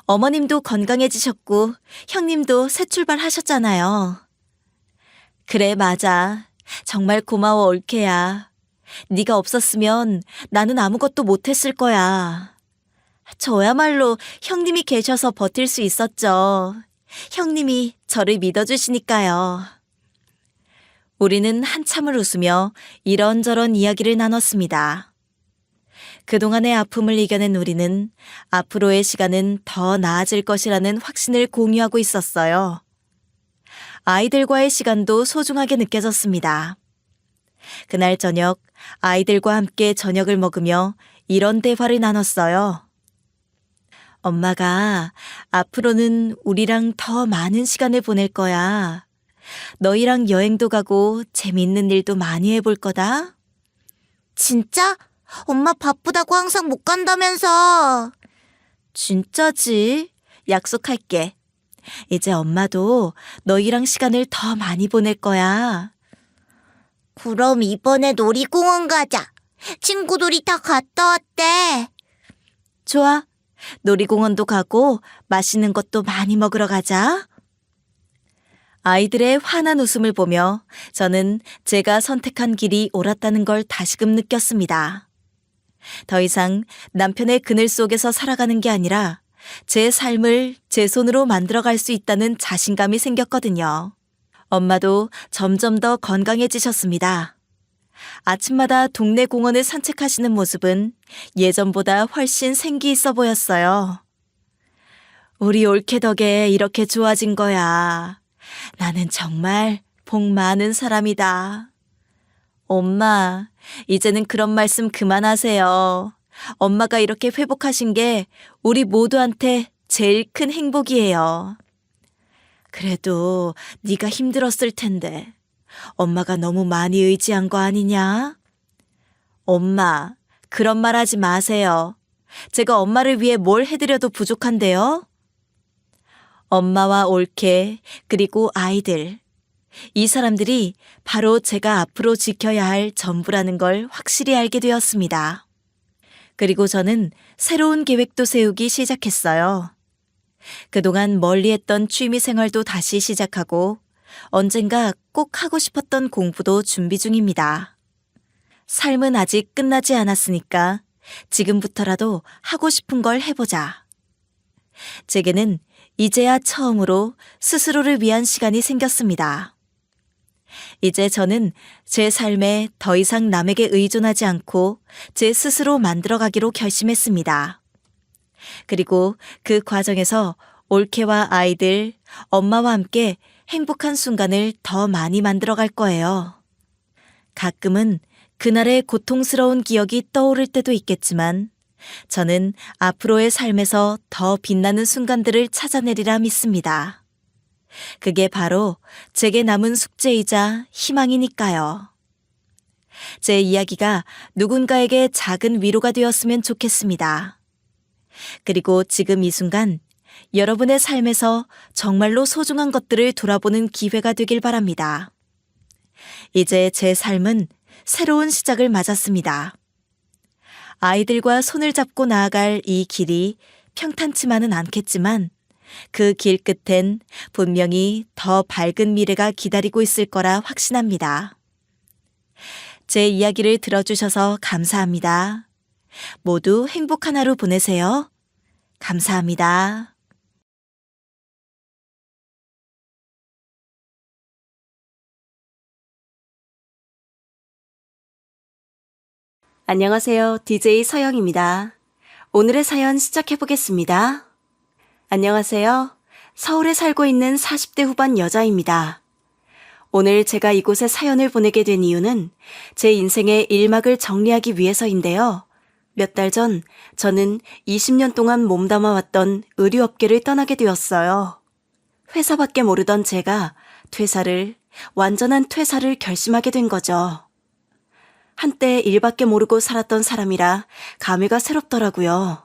어머님도 건강해지셨고 형님도 새 출발하셨잖아요. 그래, 맞아. 정말 고마워, 올케야. 네가 없었으면 나는 아무것도 못했을 거야. 저야말로 형님이 계셔서 버틸 수 있었죠. 형님이 저를 믿어주시니까요. 우리는 한참을 웃으며 이런저런 이야기를 나눴습니다. 그동안의 아픔을 이겨낸 우리는 앞으로의 시간은 더 나아질 것이라는 확신을 공유하고 있었어요. 아이들과의 시간도 소중하게 느껴졌습니다. 그날 저녁 아이들과 함께 저녁을 먹으며 이런 대화를 나눴어요. 엄마가 앞으로는 우리랑 더 많은 시간을 보낼 거야. 너희랑 여행도 가고 재미있는 일도 많이 해볼 거다. 진짜? 엄마 바쁘다고 항상 못 간다면서. 진짜지? 약속할게. 이제 엄마도 너희랑 시간을 더 많이 보낼 거야. 그럼 이번에 놀이공원 가자. 친구들이 다 갔다 왔대. 좋아. 놀이공원도 가고 맛있는 것도 많이 먹으러 가자. 아이들의 환한 웃음을 보며 저는 제가 선택한 길이 옳았다는 걸 다시금 느꼈습니다. 더 이상 남편의 그늘 속에서 살아가는 게 아니라 제 삶을 제 손으로 만들어갈 수 있다는 자신감이 생겼거든요. 엄마도 점점 더 건강해지셨습니다. 아침마다 동네 공원을 산책하시는 모습은 예전보다 훨씬 생기 있어 보였어요. 우리 올케 덕에 이렇게 좋아진 거야. 나는 정말 복 많은 사람이다. 엄마, 이제는 그런 말씀 그만하세요. 엄마가 이렇게 회복하신 게 우리 모두한테 제일 큰 행복이에요. 그래도 네가 힘들었을 텐데 엄마가 너무 많이 의지한 거 아니냐? 엄마, 그런 말 하지 마세요. 제가 엄마를 위해 뭘 해드려도 부족한데요? 엄마와 올케, 그리고 아이들. 이 사람들이 바로 제가 앞으로 지켜야 할 전부라는 걸 확실히 알게 되었습니다. 그리고 저는 새로운 계획도 세우기 시작했어요. 그동안 멀리했던 취미 생활도 다시 시작하고 언젠가 꼭 하고 싶었던 공부도 준비 중입니다. 삶은 아직 끝나지 않았으니까 지금부터라도 하고 싶은 걸 해보자. 제게는 이제야 처음으로 스스로를 위한 시간이 생겼습니다. 이제 저는 제 삶에 더 이상 남에게 의존하지 않고 제 스스로 만들어가기로 결심했습니다. 그리고 그 과정에서 올케와 아이들, 엄마와 함께 행복한 순간을 더 많이 만들어갈 거예요. 가끔은 그날의 고통스러운 기억이 떠오를 때도 있겠지만 저는 앞으로의 삶에서 더 빛나는 순간들을 찾아내리라 믿습니다. 그게 바로 제게 남은 숙제이자 희망이니까요. 제 이야기가 누군가에게 작은 위로가 되었으면 좋겠습니다. 그리고 지금 이 순간 여러분의 삶에서 정말로 소중한 것들을 돌아보는 기회가 되길 바랍니다. 이제 제 삶은 새로운 시작을 맞았습니다. 아이들과 손을 잡고 나아갈 이 길이 평탄치만은 않겠지만 그 길 끝엔 분명히 더 밝은 미래가 기다리고 있을 거라 확신합니다. 제 이야기를 들어주셔서 감사합니다. 모두 행복한 하루 보내세요. 감사합니다. 안녕하세요. DJ 서영입니다. 오늘의 사연 시작해보겠습니다. 안녕하세요. 서울에 살고 있는 40대 후반 여자입니다. 오늘 제가 이곳에 사연을 보내게 된 이유는 제 인생의 일막을 정리하기 위해서인데요. 몇 달 전 저는 20년 동안 몸담아왔던 의류업계를 떠나게 되었어요. 회사밖에 모르던 제가 완전한 퇴사를 결심하게 된 거죠. 한때 일밖에 모르고 살았던 사람이라 감회가 새롭더라고요.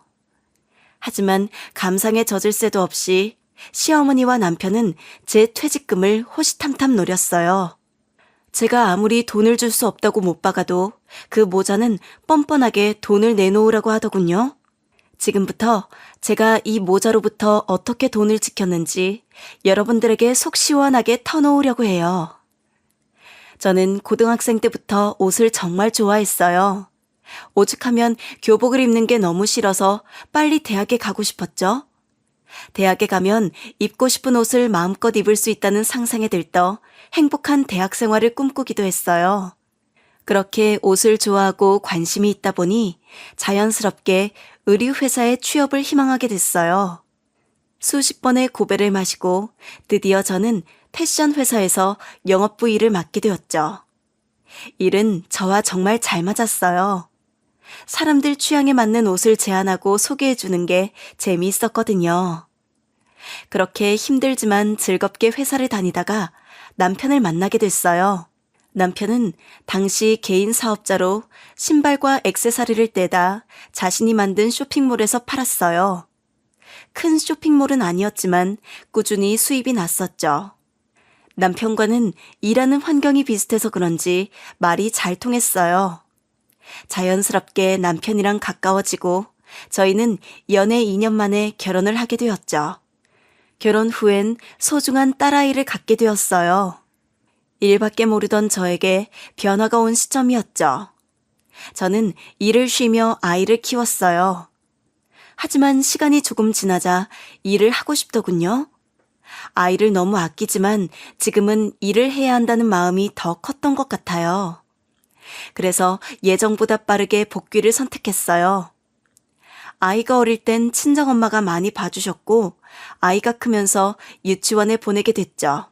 하지만 감상에 젖을 새도 없이 시어머니와 남편은 제 퇴직금을 호시탐탐 노렸어요. 제가 아무리 돈을 줄 수 없다고 못 박아도 그 모자는 뻔뻔하게 돈을 내놓으라고 하더군요. 지금부터 제가 이 모자로부터 어떻게 돈을 지켰는지 여러분들에게 속 시원하게 터놓으려고 해요. 저는 고등학생 때부터 옷을 정말 좋아했어요. 오죽하면 교복을 입는 게 너무 싫어서 빨리 대학에 가고 싶었죠. 대학에 가면 입고 싶은 옷을 마음껏 입을 수 있다는 상상에 들떠 행복한 대학 생활을 꿈꾸기도 했어요. 그렇게 옷을 좋아하고 관심이 있다 보니 자연스럽게 의류회사에 취업을 희망하게 됐어요. 수십 번의 고배를 마시고 드디어 저는 패션 회사에서 영업부 일을 맡게 되었죠. 일은 저와 정말 잘 맞았어요. 사람들 취향에 맞는 옷을 제안하고 소개해주는 게 재미있었거든요. 그렇게 힘들지만 즐겁게 회사를 다니다가 남편을 만나게 됐어요. 남편은 당시 개인 사업자로 신발과 액세서리를 떼다 자신이 만든 쇼핑몰에서 팔았어요. 큰 쇼핑몰은 아니었지만 꾸준히 수입이 났었죠. 남편과는 일하는 환경이 비슷해서 그런지 말이 잘 통했어요. 자연스럽게 남편이랑 가까워지고 저희는 연애 2년 만에 결혼을 하게 되었죠. 결혼 후엔 소중한 딸아이를 갖게 되었어요. 일밖에 모르던 저에게 변화가 온 시점이었죠. 저는 일을 쉬며 아이를 키웠어요. 하지만 시간이 조금 지나자 일을 하고 싶더군요. 아이를 너무 아끼지만 지금은 일을 해야 한다는 마음이 더 컸던 것 같아요. 그래서 예정보다 빠르게 복귀를 선택했어요. 아이가 어릴 땐 친정엄마가 많이 봐주셨고 아이가 크면서 유치원에 보내게 됐죠.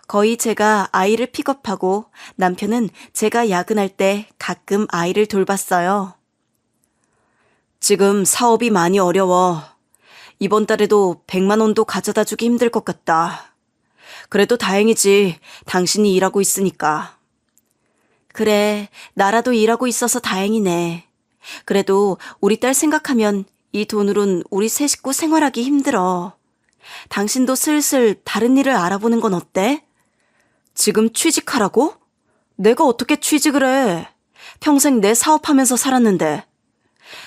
거의 제가 아이를 픽업하고 남편은 제가 야근할 때 가끔 아이를 돌봤어요. 지금 사업이 많이 어려워. 이번 달에도 100만 원도 가져다 주기 힘들 것 같다. 그래도 다행이지. 당신이 일하고 있으니까. 그래, 나라도 일하고 있어서 다행이네. 그래도 우리 딸 생각하면 이 돈으론 우리 세 식구 생활하기 힘들어. 당신도 슬슬 다른 일을 알아보는 건 어때? 지금 취직하라고? 내가 어떻게 취직을 해? 평생 내 사업하면서 살았는데.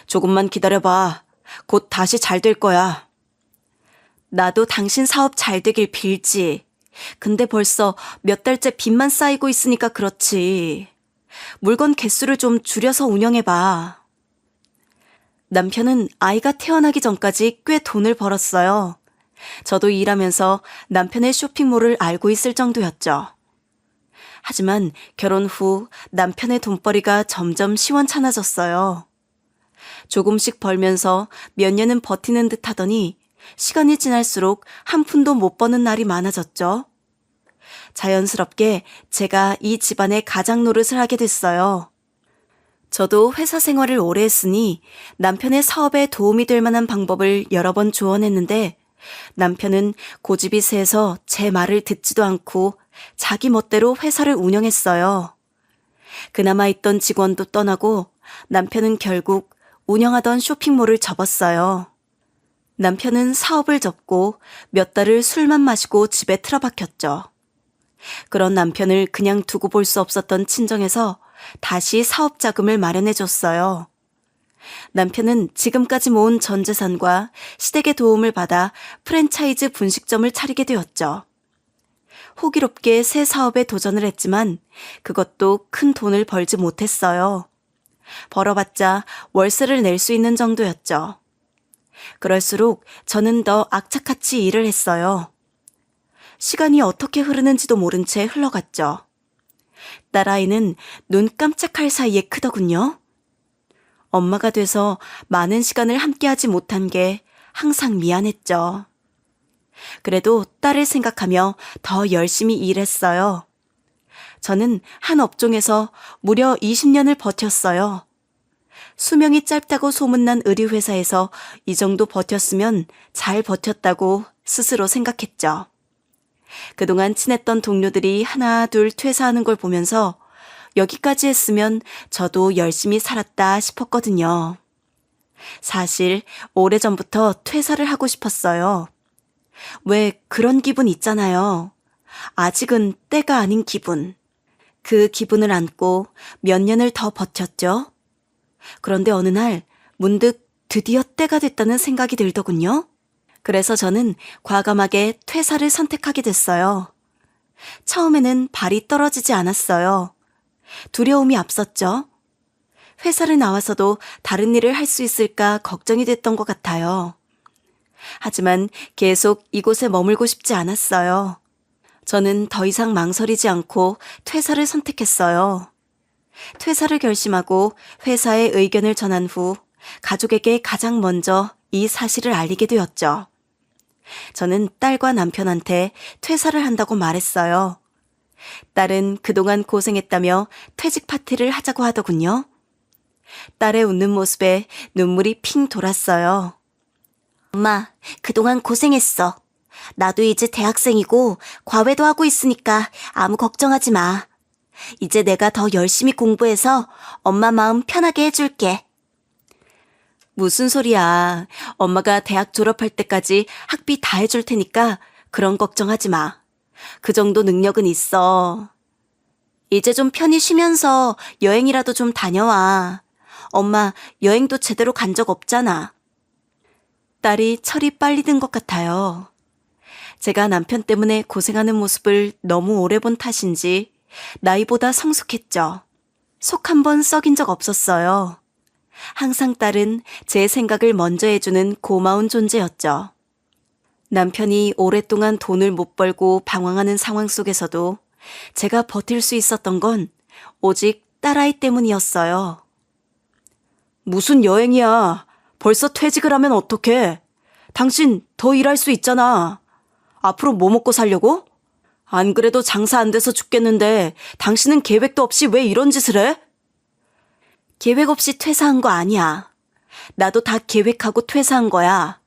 조금만 기다려봐. 곧 다시 잘 될 거야. 나도 당신 사업 잘 되길 빌지. 근데 벌써 몇 달째 빚만 쌓이고 있으니까 그렇지. 물건 개수를 좀 줄여서 운영해봐. 남편은 아이가 태어나기 전까지 꽤 돈을 벌었어요. 저도 일하면서 남편의 쇼핑몰을 알고 있을 정도였죠. 하지만 결혼 후 남편의 돈벌이가 점점 시원찮아졌어요. 조금씩 벌면서 몇 년은 버티는 듯 하더니 시간이 지날수록 한 푼도 못 버는 날이 많아졌죠. 자연스럽게 제가 이 집안의 가장 노릇을 하게 됐어요. 저도 회사 생활을 오래 했으니 남편의 사업에 도움이 될 만한 방법을 여러 번 조언했는데 남편은 고집이 세서 제 말을 듣지도 않고 자기 멋대로 회사를 운영했어요. 그나마 있던 직원도 떠나고 남편은 결국 운영하던 쇼핑몰을 접었어요. 남편은 사업을 접고 몇 달을 술만 마시고 집에 틀어박혔죠. 그런 남편을 그냥 두고 볼 수 없었던 친정에서 다시 사업 자금을 마련해줬어요. 남편은 지금까지 모은 전 재산과 시댁의 도움을 받아 프랜차이즈 분식점을 차리게 되었죠. 호기롭게 새 사업에 도전을 했지만 그것도 큰 돈을 벌지 못했어요. 벌어봤자 월세를 낼 수 있는 정도였죠. 그럴수록 저는 더 악착같이 일을 했어요. 시간이 어떻게 흐르는지도 모른 채 흘러갔죠. 딸아이는 눈 깜짝할 사이에 크더군요. 엄마가 돼서 많은 시간을 함께하지 못한 게 항상 미안했죠. 그래도 딸을 생각하며 더 열심히 일했어요. 저는 한 업종에서 무려 20년을 버텼어요. 수명이 짧다고 소문난 의류회사에서 이 정도 버텼으면 잘 버텼다고 스스로 생각했죠. 그동안 친했던 동료들이 하나 둘 퇴사하는 걸 보면서 여기까지 했으면 저도 열심히 살았다 싶었거든요. 사실 오래전부터 퇴사를 하고 싶었어요. 왜 그런 기분 있잖아요. 아직은 때가 아닌 기분. 그 기분을 안고 몇 년을 더 버텼죠. 그런데 어느 날 문득 드디어 때가 됐다는 생각이 들더군요. 그래서 저는 과감하게 퇴사를 선택하게 됐어요. 처음에는 발이 떨어지지 않았어요. 두려움이 앞섰죠. 회사를 나와서도 다른 일을 할 수 있을까 걱정이 됐던 것 같아요. 하지만 계속 이곳에 머물고 싶지 않았어요. 저는 더 이상 망설이지 않고 퇴사를 선택했어요. 퇴사를 결심하고 회사에 의견을 전한 후 가족에게 가장 먼저 이 사실을 알리게 되었죠. 저는 딸과 남편한테 퇴사를 한다고 말했어요. 딸은 그동안 고생했다며 퇴직 파티를 하자고 하더군요. 딸의 웃는 모습에 눈물이 핑 돌았어요. 엄마, 그동안 고생했어. 나도 이제 대학생이고 과외도 하고 있으니까 아무 걱정하지 마. 이제 내가 더 열심히 공부해서 엄마 마음 편하게 해줄게. 무슨 소리야. 엄마가 대학 졸업할 때까지 학비 다 해줄 테니까 그런 걱정하지 마. 그 정도 능력은 있어. 이제 좀 편히 쉬면서 여행이라도 좀 다녀와. 엄마 여행도 제대로 간 적 없잖아. 딸이 철이 빨리 든 것 같아요. 제가 남편 때문에 고생하는 모습을 너무 오래 본 탓인지 나이보다 성숙했죠. 속 한 번 썩인 적 없었어요. 항상 딸은 제 생각을 먼저 해주는 고마운 존재였죠. 남편이 오랫동안 돈을 못 벌고 방황하는 상황 속에서도 제가 버틸 수 있었던 건 오직 딸아이 때문이었어요. 무슨 여행이야. 벌써 퇴직을 하면 어떡해. 당신 더 일할 수 있잖아. 앞으로 뭐 먹고 살려고? 안 그래도 장사 안 돼서 죽겠는데 당신은 계획도 없이 왜 이런 짓을 해? 계획 없이 퇴사한 거 아니야. 나도 다 계획하고 퇴사한 거야.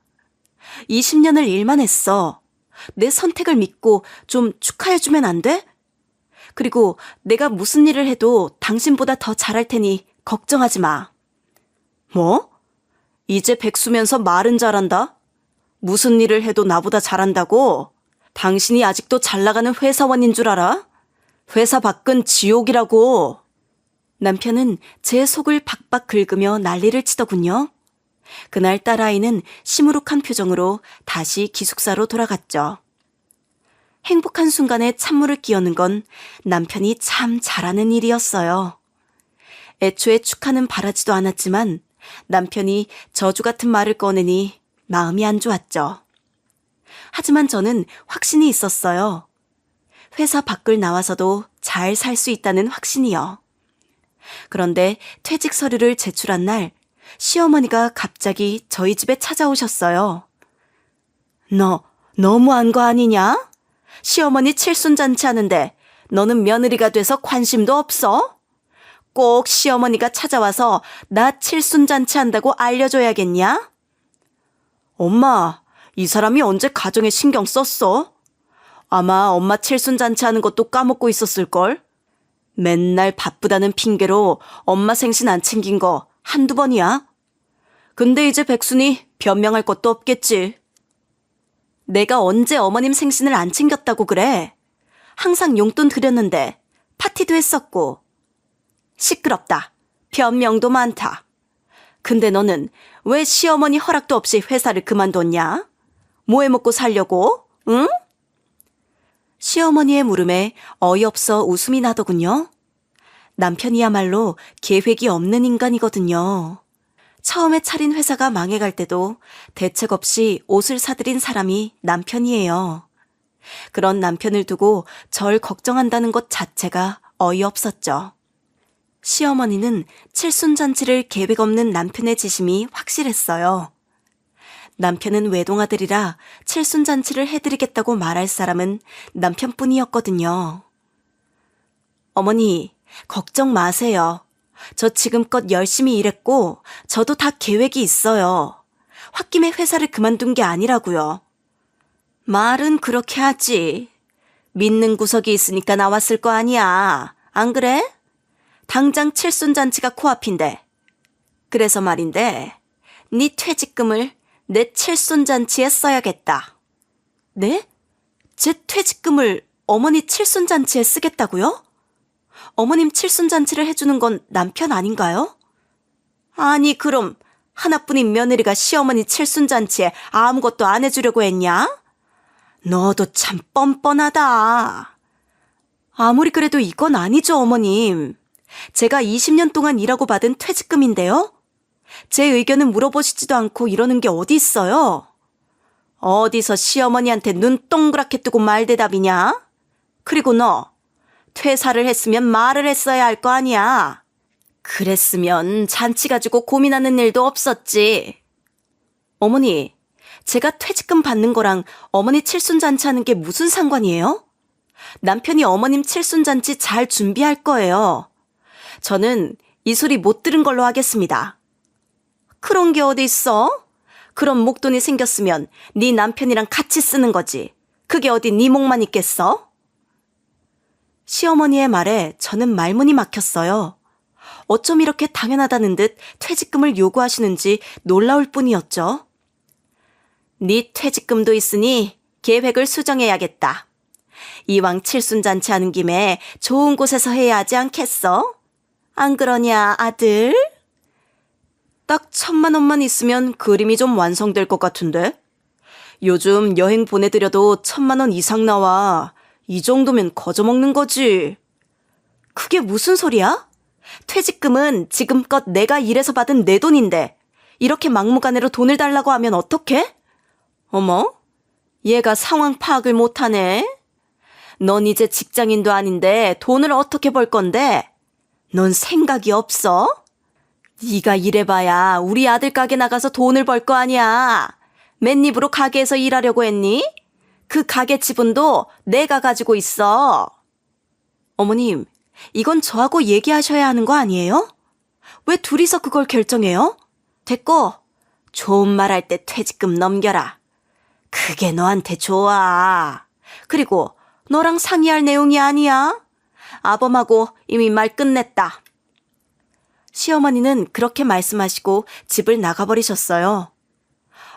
20년을 일만 했어. 내 선택을 믿고 좀 축하해주면 안 돼? 그리고 내가 무슨 일을 해도 당신보다 더 잘할 테니 걱정하지 마. 뭐? 이제 백수면서 말은 잘한다? 무슨 일을 해도 나보다 잘한다고? 당신이 아직도 잘 나가는 회사원인 줄 알아? 회사 밖은 지옥이라고. 남편은 제 속을 박박 긁으며 난리를 치더군요. 그날 딸아이는 시무룩한 표정으로 다시 기숙사로 돌아갔죠. 행복한 순간에 찬물을 끼얹는 건 남편이 참 잘하는 일이었어요. 애초에 축하는 바라지도 않았지만 남편이 저주 같은 말을 꺼내니 마음이 안 좋았죠. 하지만 저는 확신이 있었어요. 회사 밖을 나와서도 잘 살 수 있다는 확신이요. 그런데 퇴직 서류를 제출한 날 시어머니가 갑자기 저희 집에 찾아오셨어요. 너 너무한 거 아니냐? 시어머니 칠순잔치 하는데 너는 며느리가 돼서 관심도 없어? 꼭 시어머니가 찾아와서 나 칠순잔치 한다고 알려줘야겠냐? 엄마, 이 사람이 언제 가정에 신경 썼어? 아마 엄마 칠순잔치 하는 것도 까먹고 있었을걸? 맨날 바쁘다는 핑계로 엄마 생신 안 챙긴 거 한두 번이야? 근데 이제 백순이 변명할 것도 없겠지. 내가 언제 어머님 생신을 안 챙겼다고 그래? 항상 용돈 드렸는데 파티도 했었고. 시끄럽다. 변명도 많다. 근데 너는 왜 시어머니 허락도 없이 회사를 그만뒀냐? 뭐 해먹고 살려고? 응? 시어머니의 물음에 어이없어 웃음이 나더군요. 남편이야말로 계획이 없는 인간이거든요. 처음에 차린 회사가 망해갈 때도 대책 없이 옷을 사들인 사람이 남편이에요. 그런 남편을 두고 절 걱정한다는 것 자체가 어이없었죠. 시어머니는 칠순잔치를 계획 없는 남편의 지심이 확실했어요. 남편은 외동아들이라 칠순잔치를 해드리겠다고 말할 사람은 남편뿐이었거든요. 어머니, 걱정 마세요. 저 지금껏 열심히 일했고 저도 다 계획이 있어요. 홧김에 회사를 그만둔 게 아니라고요. 말은 그렇게 하지. 믿는 구석이 있으니까 나왔을 거 아니야. 안 그래? 당장 칠순잔치가 코앞인데. 그래서 말인데 네 퇴직금을 내 칠순잔치에 써야겠다. 네? 제 퇴직금을 어머니 칠순잔치에 쓰겠다고요? 어머님 칠순잔치를 해주는 건 남편 아닌가요? 아니 그럼 하나뿐인 며느리가 시어머니 칠순잔치에 아무것도 안 해주려고 했냐? 너도 참 뻔뻔하다. 아무리 그래도 이건 아니죠, 어머님. 제가 20년 동안 일하고 받은 퇴직금인데요. 제 의견은 물어보시지도 않고 이러는 게 어디 있어요? 어디서 시어머니한테 눈 동그랗게 뜨고 말대답이냐? 그리고 너 퇴사를 했으면 말을 했어야 할 거 아니야. 그랬으면 잔치 가지고 고민하는 일도 없었지. 어머니, 제가 퇴직금 받는 거랑 어머니 칠순잔치 하는 게 무슨 상관이에요? 남편이 어머님 칠순잔치 잘 준비할 거예요. 저는 이 소리 못 들은 걸로 하겠습니다. 그런 게 어디 있어? 그런 목돈이 생겼으면 네 남편이랑 같이 쓰는 거지. 그게 어디 네 목만 있겠어? 시어머니의 말에 저는 말문이 막혔어요. 어쩜 이렇게 당연하다는 듯 퇴직금을 요구하시는지 놀라울 뿐이었죠. 네 퇴직금도 있으니 계획을 수정해야겠다. 이왕 칠순잔치 하는 김에 좋은 곳에서 해야 하지 않겠어? 안 그러냐, 아들? 딱 1,000만 원만 있으면 그림이 좀 완성될 것 같은데? 요즘 여행 보내드려도 1,000만 원 이상 나와. 이 정도면 거저먹는 거지. 그게 무슨 소리야? 퇴직금은 지금껏 내가 일해서 받은 내 돈인데 이렇게 막무가내로 돈을 달라고 하면 어떡해? 어머, 얘가 상황 파악을 못하네. 넌 이제 직장인도 아닌데 돈을 어떻게 벌 건데? 넌 생각이 없어? 네가 일해봐야 우리 아들 가게 나가서 돈을 벌 거 아니야. 맨입으로 가게에서 일하려고 했니? 그 가게 지분도 내가 가지고 있어. 어머님, 이건 저하고 얘기하셔야 하는 거 아니에요? 왜 둘이서 그걸 결정해요? 됐고, 좋은 말 할 때 퇴직금 넘겨라. 그게 너한테 좋아. 그리고 너랑 상의할 내용이 아니야. 아범하고 이미 말 끝냈다. 시어머니는 그렇게 말씀하시고 집을 나가버리셨어요.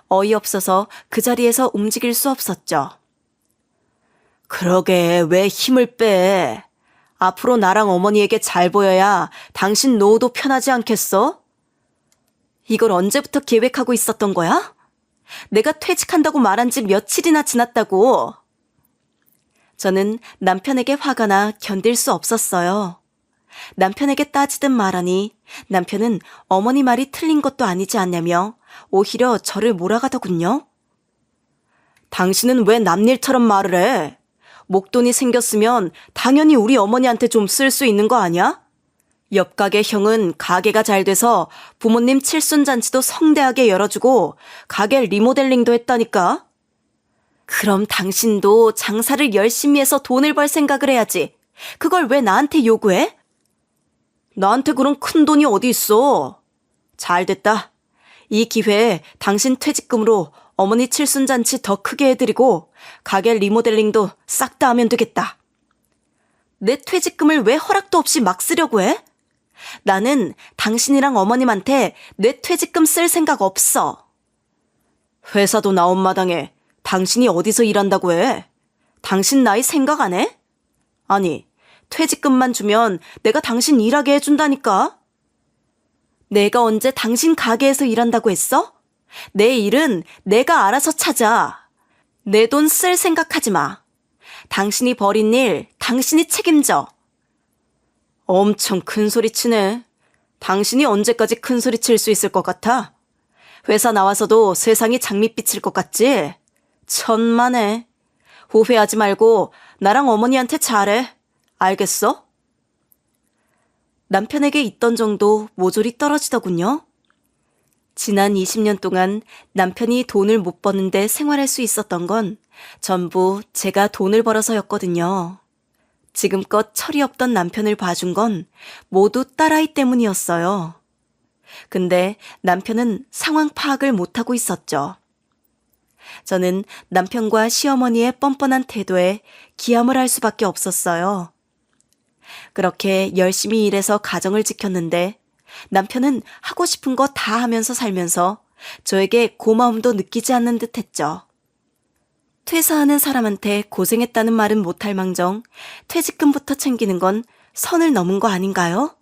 어이없어서 그 자리에서 움직일 수 없었죠. 그러게 왜 힘을 빼? 앞으로 나랑 어머니에게 잘 보여야 당신 노후도 편하지 않겠어? 이걸 언제부터 계획하고 있었던 거야? 내가 퇴직한다고 말한 지 며칠이나 지났다고. 저는 남편에게 화가 나 견딜 수 없었어요. 남편에게 따지듯 말하니 남편은 어머니 말이 틀린 것도 아니지 않냐며 오히려 저를 몰아가더군요. 당신은 왜 남일처럼 말을 해? 목돈이 생겼으면 당연히 우리 어머니한테 좀 쓸 수 있는 거 아니야? 옆 가게 형은 가게가 잘 돼서 부모님 칠순잔치도 성대하게 열어주고 가게 리모델링도 했다니까. 그럼 당신도 장사를 열심히 해서 돈을 벌 생각을 해야지. 그걸 왜 나한테 요구해? 나한테 그런 큰 돈이 어디 있어. 잘 됐다. 이 기회에 당신 퇴직금으로 어머니 칠순잔치 더 크게 해드리고 가게 리모델링도 싹 다 하면 되겠다. 내 퇴직금을 왜 허락도 없이 막 쓰려고 해? 나는 당신이랑 어머님한테 내 퇴직금 쓸 생각 없어. 회사도 나온 마당에 당신이 어디서 일한다고 해? 당신 나이 생각 안 해? 아니, 퇴직금만 주면 내가 당신 일하게 해준다니까. 내가 언제 당신 가게에서 일한다고 했어? 내 일은 내가 알아서 찾아. 내 돈 쓸 생각하지 마. 당신이 벌인 일 당신이 책임져. 엄청 큰 소리 치네. 당신이 언제까지 큰 소리 칠 수 있을 것 같아? 회사 나와서도 세상이 장밋빛일 것 같지? 천만에. 후회하지 말고 나랑 어머니한테 잘해. 알겠어? 남편에게 있던 정도 모조리 떨어지더군요. 지난 20년 동안 남편이 돈을 못 버는데 생활할 수 있었던 건 전부 제가 돈을 벌어서였거든요. 지금껏 철이 없던 남편을 봐준 건 모두 딸아이 때문이었어요. 근데 남편은 상황 파악을 못하고 있었죠. 저는 남편과 시어머니의 뻔뻔한 태도에 기함을 할 수밖에 없었어요. 그렇게 열심히 일해서 가정을 지켰는데 남편은 하고 싶은 거 다 하면서 살면서 저에게 고마움도 느끼지 않는 듯 했죠. 퇴사하는 사람한테 고생했다는 말은 못할 망정 퇴직금부터 챙기는 건 선을 넘은 거 아닌가요?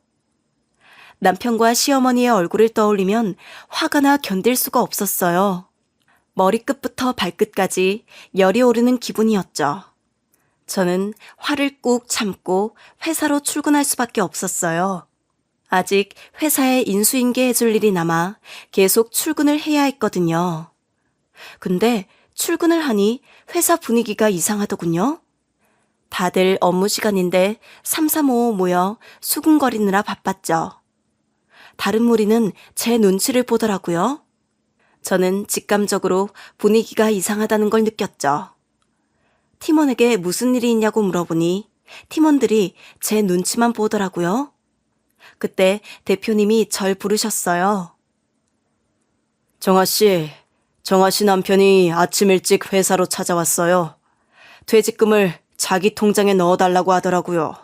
남편과 시어머니의 얼굴을 떠올리면 화가 나 견딜 수가 없었어요. 머리끝부터 발끝까지 열이 오르는 기분이었죠. 저는 화를 꾹 참고 회사로 출근할 수밖에 없었어요. 아직 회사에 인수인계 해줄 일이 남아 계속 출근을 해야 했거든요. 근데 출근을 하니 회사 분위기가 이상하더군요. 다들 업무 시간인데 삼삼오오 모여 수군거리느라 바빴죠. 다른 무리는 제 눈치를 보더라고요. 저는 직감적으로 분위기가 이상하다는 걸 느꼈죠. 팀원에게 무슨 일이 있냐고 물어보니 팀원들이 제 눈치만 보더라고요. 그때 대표님이 절 부르셨어요. 정아 씨 남편이 아침 일찍 회사로 찾아왔어요. 퇴직금을 자기 통장에 넣어달라고 하더라고요.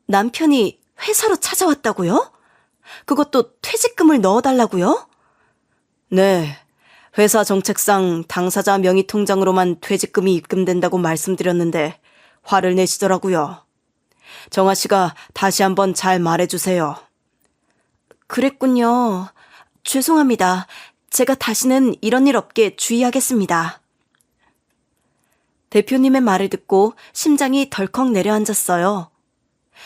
남편이 회사로 찾아왔다고요? 그것도 퇴직금을 넣어달라고요? 네, 회사 정책상 당사자 명의 통장으로만 퇴직금이 입금된다고 말씀드렸는데 화를 내시더라고요. 정아 씨가 다시 한번 잘 말해주세요. 그랬군요. 죄송합니다. 제가 다시는 이런 일 없게 주의하겠습니다. 대표님의 말을 듣고 심장이 덜컥 내려앉았어요.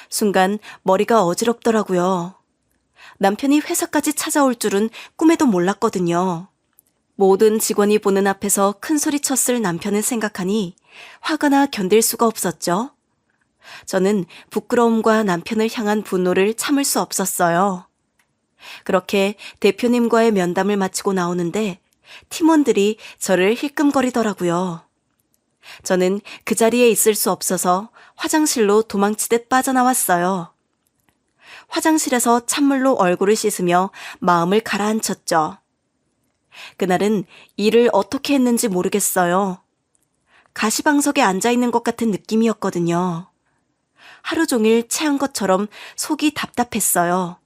순간 머리가 어지럽더라고요. 남편이 회사까지 찾아올 줄은 꿈에도 몰랐거든요. 모든 직원이 보는 앞에서 큰 소리 쳤을 남편을 생각하니 화가 나 견딜 수가 없었죠. 저는 부끄러움과 남편을 향한 분노를 참을 수 없었어요. 그렇게 대표님과의 면담을 마치고 나오는데 팀원들이 저를 힐끔거리더라고요. 저는 그 자리에 있을 수 없어서 화장실로 도망치듯 빠져나왔어요. 화장실에서 찬물로 얼굴을 씻으며 마음을 가라앉혔죠. 그날은 일을 어떻게 했는지 모르겠어요. 가시방석에 앉아있는 것 같은 느낌이었거든요. 하루 종일 체한 것처럼 속이 답답했어요.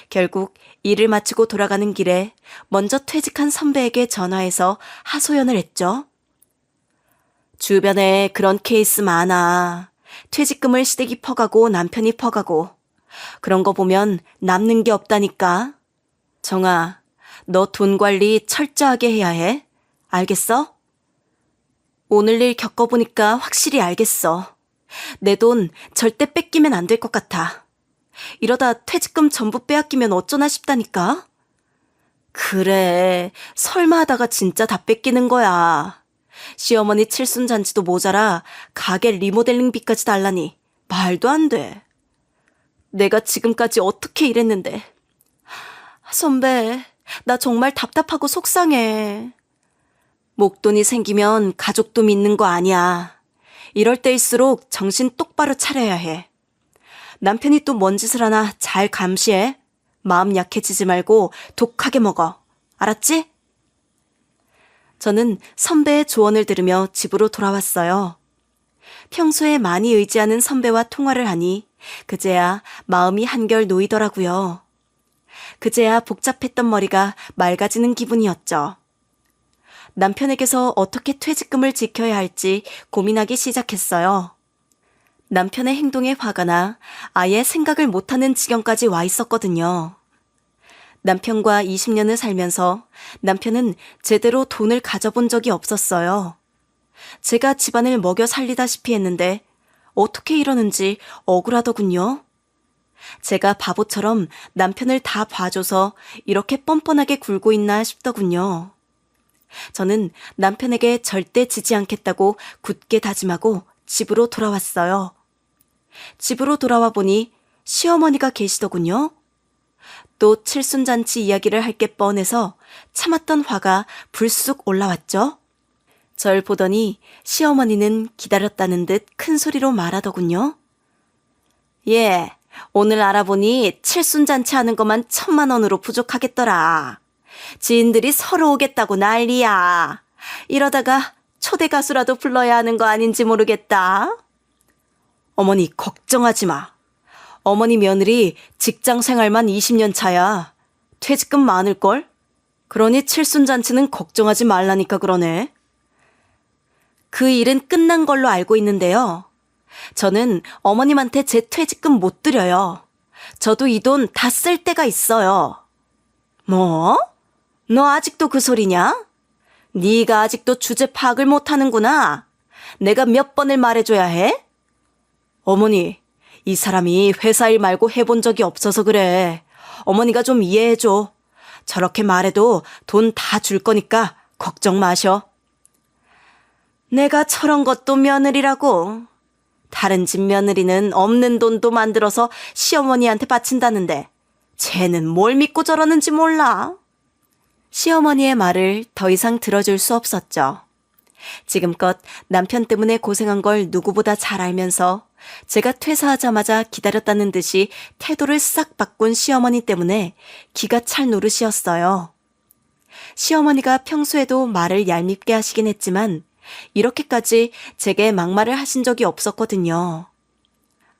결국 일을 마치고 돌아가는 길에 먼저 퇴직한 선배에게 전화해서 하소연을 했죠. 주변에 그런 케이스 많아. 퇴직금을 시댁이 퍼가고 남편이 퍼가고. 그런 거 보면 남는 게 없다니까. 정아, 너 돈 관리 철저하게 해야 해. 알겠어? 오늘 일 겪어보니까 확실히 알겠어. 내 돈 절대 뺏기면 안 될 것 같아. 이러다 퇴직금 전부 빼앗기면 어쩌나 싶다니까. 그래, 설마 하다가 진짜 다 뺏기는 거야. 시어머니 칠순잔치도 모자라 가게 리모델링비까지 달라니 말도 안 돼. 내가 지금까지 어떻게 일했는데. 선배, 나 정말 답답하고 속상해. 목돈이 생기면 가족도 믿는 거 아니야. 이럴 때일수록 정신 똑바로 차려야 해. 남편이 또 뭔 짓을 하나 잘 감시해. 마음 약해지지 말고 독하게 먹어. 알았지? 저는 선배의 조언을 들으며 집으로 돌아왔어요. 평소에 많이 의지하는 선배와 통화를 하니 그제야 마음이 한결 놓이더라고요. 그제야 복잡했던 머리가 맑아지는 기분이었죠. 남편에게서 어떻게 퇴직금을 지켜야 할지 고민하기 시작했어요. 남편의 행동에 화가 나 아예 생각을 못하는 지경까지 와 있었거든요. 남편과 20년을 살면서 남편은 제대로 돈을 가져본 적이 없었어요. 제가 집안을 먹여 살리다시피 했는데 어떻게 이러는지 억울하더군요. 제가 바보처럼 남편을 다 봐줘서 이렇게 뻔뻔하게 굴고 있나 싶더군요. 저는 남편에게 절대 지지 않겠다고 굳게 다짐하고 집으로 돌아왔어요. 집으로 돌아와 보니 시어머니가 계시더군요. 또 칠순잔치 이야기를 할 게 뻔해서 참았던 화가 불쑥 올라왔죠. 절 보더니 시어머니는 기다렸다는 듯 큰 소리로 말하더군요. 예, 오늘 알아보니 칠순잔치 하는 것만 1,000만 원으로 부족하겠더라. 지인들이 서로 오겠다고 난리야. 이러다가 초대 가수라도 불러야 하는 거 아닌지 모르겠다. 어머니 걱정하지 마. 어머니 며느리 직장 생활만 20년 차야. 퇴직금 많을걸? 그러니 칠순잔치는 걱정하지 말라니까 그러네. 그 일은 끝난 걸로 알고 있는데요. 저는 어머님한테 제 퇴직금 못 드려요. 저도 이 돈 다 쓸 때가 있어요. 뭐? 너 아직도 그 소리냐? 네가 아직도 주제 파악을 못하는구나. 내가 몇 번을 말해줘야 해? 어머니, 이 사람이 회사 일 말고 해본 적이 없어서 그래. 어머니가 좀 이해해줘. 저렇게 말해도 돈 다 줄 거니까 걱정 마셔. 내가 저런 것도 며느리라고. 다른 집 며느리는 없는 돈도 만들어서 시어머니한테 바친다는데 쟤는 뭘 믿고 저러는지 몰라. 시어머니의 말을 더 이상 들어줄 수 없었죠. 지금껏 남편 때문에 고생한 걸 누구보다 잘 알면서 제가 퇴사하자마자 기다렸다는 듯이 태도를 싹 바꾼 시어머니 때문에 기가 찰 노릇이었어요. 시어머니가 평소에도 말을 얄밉게 하시긴 했지만 이렇게까지 제게 막말을 하신 적이 없었거든요.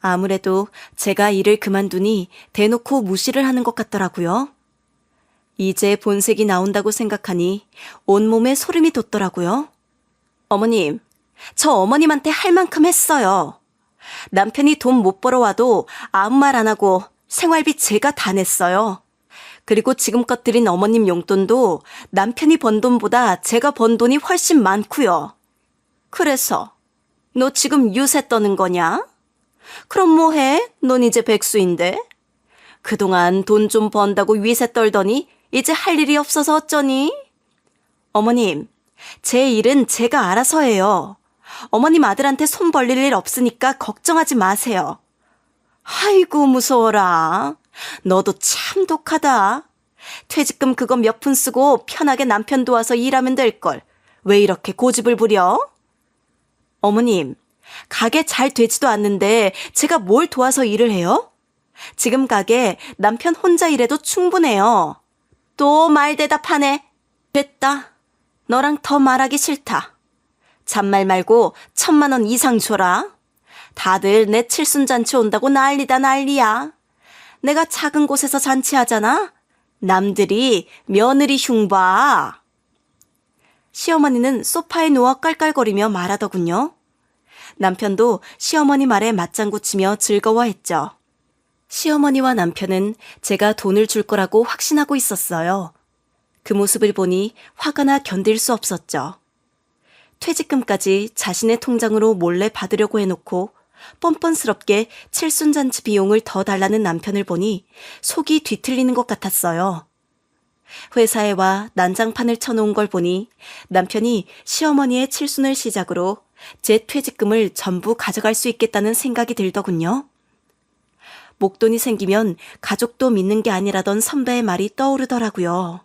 아무래도 제가 일을 그만두니 대놓고 무시를 하는 것 같더라고요. 이제 본색이 나온다고 생각하니 온몸에 소름이 돋더라고요. 어머님, 저 어머님한테 할 만큼 했어요. 남편이 돈 못 벌어와도 아무 말 안 하고 생활비 제가 다 냈어요. 그리고 지금껏 드린 어머님 용돈도 남편이 번 돈보다 제가 번 돈이 훨씬 많고요. 그래서 너 지금 유세 떠는 거냐? 그럼 뭐해? 넌 이제 백수인데. 그동안 돈 좀 번다고 위세 떨더니 이제 할 일이 없어서 어쩌니? 어머님, 제 일은 제가 알아서 해요. 어머님 아들한테 손 벌릴 일 없으니까 걱정하지 마세요. 아이고 무서워라. 너도 참 독하다. 퇴직금 그거 몇 푼 쓰고 편하게 남편 도와서 일하면 될걸. 왜 이렇게 고집을 부려? 어머님, 가게 잘 되지도 않는데 제가 뭘 도와서 일을 해요? 지금 가게 남편 혼자 일해도 충분해요. 또 말 대답하네. 됐다. 너랑 더 말하기 싫다. 잔말 말고 1,000만 원 이상 줘라. 다들 내 칠순잔치 온다고 난리다 난리야. 내가 작은 곳에서 잔치하잖아. 남들이 며느리 흉봐. 시어머니는 소파에 누워 깔깔거리며 말하더군요. 남편도 시어머니 말에 맞장구 치며 즐거워했죠. 시어머니와 남편은 제가 돈을 줄 거라고 확신하고 있었어요. 그 모습을 보니 화가 나 견딜 수 없었죠. 퇴직금까지 자신의 통장으로 몰래 받으려고 해놓고 뻔뻔스럽게 칠순잔치 비용을 더 달라는 남편을 보니 속이 뒤틀리는 것 같았어요. 회사에 와 난장판을 쳐놓은 걸 보니 남편이 시어머니의 칠순을 시작으로 제 퇴직금을 전부 가져갈 수 있겠다는 생각이 들더군요. 목돈이 생기면 가족도 믿는 게 아니라던 선배의 말이 떠오르더라고요.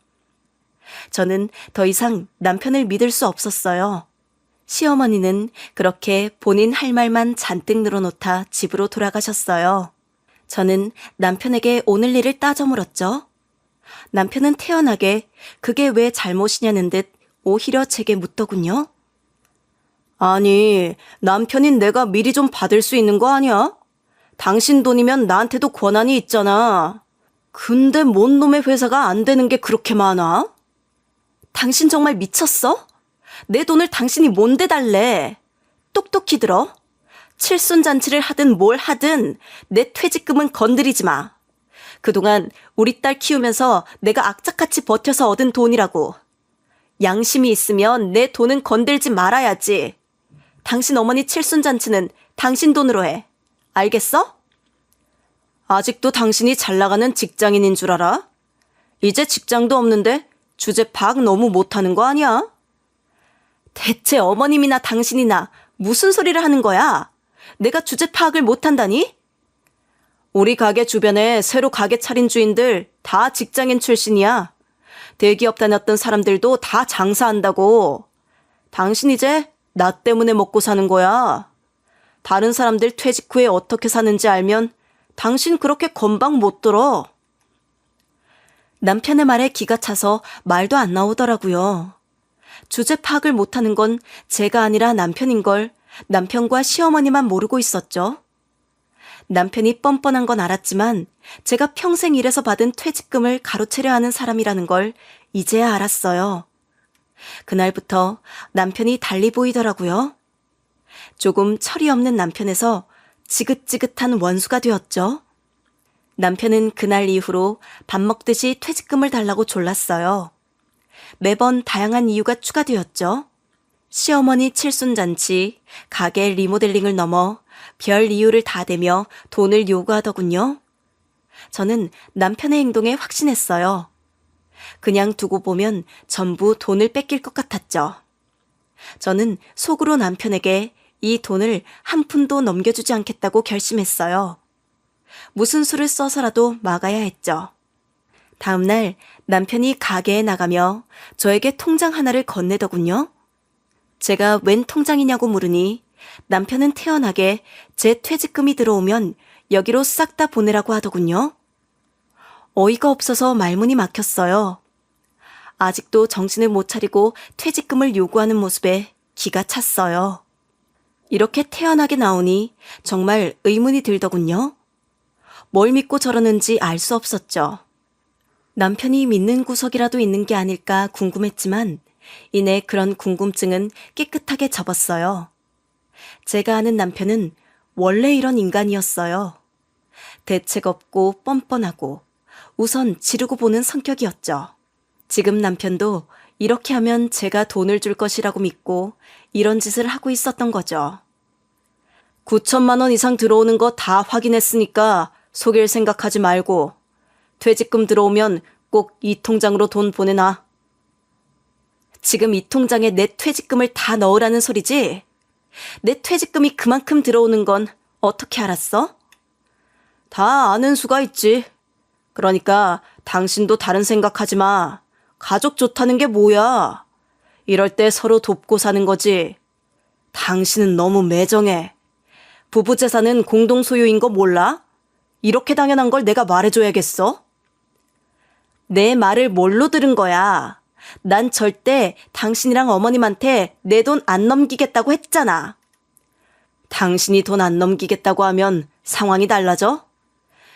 저는 더 이상 남편을 믿을 수 없었어요. 시어머니는 그렇게 본인 할 말만 잔뜩 늘어놓다 집으로 돌아가셨어요. 저는 남편에게 오늘 일을 따져 물었죠. 남편은 태연하게 그게 왜 잘못이냐는 듯 오히려 제게 묻더군요. 아니, 남편인 내가 미리 좀 받을 수 있는 거 아니야? 당신 돈이면 나한테도 권한이 있잖아. 근데 뭔 놈의 회사가 안 되는 게 그렇게 많아? 당신 정말 미쳤어? 내 돈을 당신이 뭔데 달래? 똑똑히 들어. 칠순잔치를 하든 뭘 하든 내 퇴직금은 건드리지 마. 그동안 우리 딸 키우면서 내가 악착같이 버텨서 얻은 돈이라고. 양심이 있으면 내 돈은 건들지 말아야지. 당신 어머니 칠순잔치는 당신 돈으로 해. 알겠어? 아직도 당신이 잘 나가는 직장인인 줄 알아? 이제 직장도 없는데 주제 파악 너무 못하는 거 아니야? 대체 어머님이나 당신이나 무슨 소리를 하는 거야? 내가 주제 파악을 못한다니? 우리 가게 주변에 새로 가게 차린 주인들 다 직장인 출신이야. 대기업 다녔던 사람들도 다 장사한다고. 당신 이제 나 때문에 먹고 사는 거야. 다른 사람들 퇴직 후에 어떻게 사는지 알면 당신 그렇게 건방 못 들어. 남편의 말에 기가 차서 말도 안 나오더라고요. 주제 파악을 못하는 건 제가 아니라 남편인 걸 남편과 시어머니만 모르고 있었죠. 남편이 뻔뻔한 건 알았지만 제가 평생 일해서 받은 퇴직금을 가로채려 하는 사람이라는 걸 이제야 알았어요. 그날부터 남편이 달리 보이더라고요. 조금 철이 없는 남편에서 지긋지긋한 원수가 되었죠. 남편은 그날 이후로 밥 먹듯이 퇴직금을 달라고 졸랐어요. 매번 다양한 이유가 추가되었죠. 시어머니 칠순잔치, 가게 리모델링을 넘어 별 이유를 다 대며 돈을 요구하더군요. 저는 남편의 행동에 확신했어요. 그냥 두고 보면 전부 돈을 뺏길 것 같았죠. 저는 속으로 남편에게 이 돈을 한 푼도 넘겨주지 않겠다고 결심했어요. 무슨 수를 써서라도 막아야 했죠. 다음 날 남편이 가게에 나가며 저에게 통장 하나를 건네더군요. 제가 웬 통장이냐고 물으니 남편은 태연하게 제 퇴직금이 들어오면 여기로 싹 다 보내라고 하더군요. 어이가 없어서 말문이 막혔어요. 아직도 정신을 못 차리고 퇴직금을 요구하는 모습에 기가 찼어요. 이렇게 태연하게 나오니 정말 의문이 들더군요. 뭘 믿고 저러는지 알 수 없었죠. 남편이 믿는 구석이라도 있는 게 아닐까 궁금했지만 이내 그런 궁금증은 깨끗하게 접었어요. 제가 아는 남편은 원래 이런 인간이었어요. 대책 없고 뻔뻔하고 우선 지르고 보는 성격이었죠. 지금 남편도 이렇게 하면 제가 돈을 줄 것이라고 믿고 이런 짓을 하고 있었던 거죠. 9천만 원 이상 들어오는 거 다 확인했으니까 속일 생각하지 말고 퇴직금 들어오면 꼭 이 통장으로 돈 보내놔. 지금 이 통장에 내 퇴직금을 다 넣으라는 소리지? 내 퇴직금이 그만큼 들어오는 건 어떻게 알았어? 다 아는 수가 있지. 그러니까 당신도 다른 생각하지 마. 가족 좋다는 게 뭐야? 이럴 때 서로 돕고 사는 거지. 당신은 너무 매정해. 부부 재산은 공동 소유인 거 몰라? 이렇게 당연한 걸 내가 말해줘야겠어? 내 말을 뭘로 들은 거야? 난 절대 당신이랑 어머님한테 내 돈 안 넘기겠다고 했잖아. 당신이 돈 안 넘기겠다고 하면 상황이 달라져?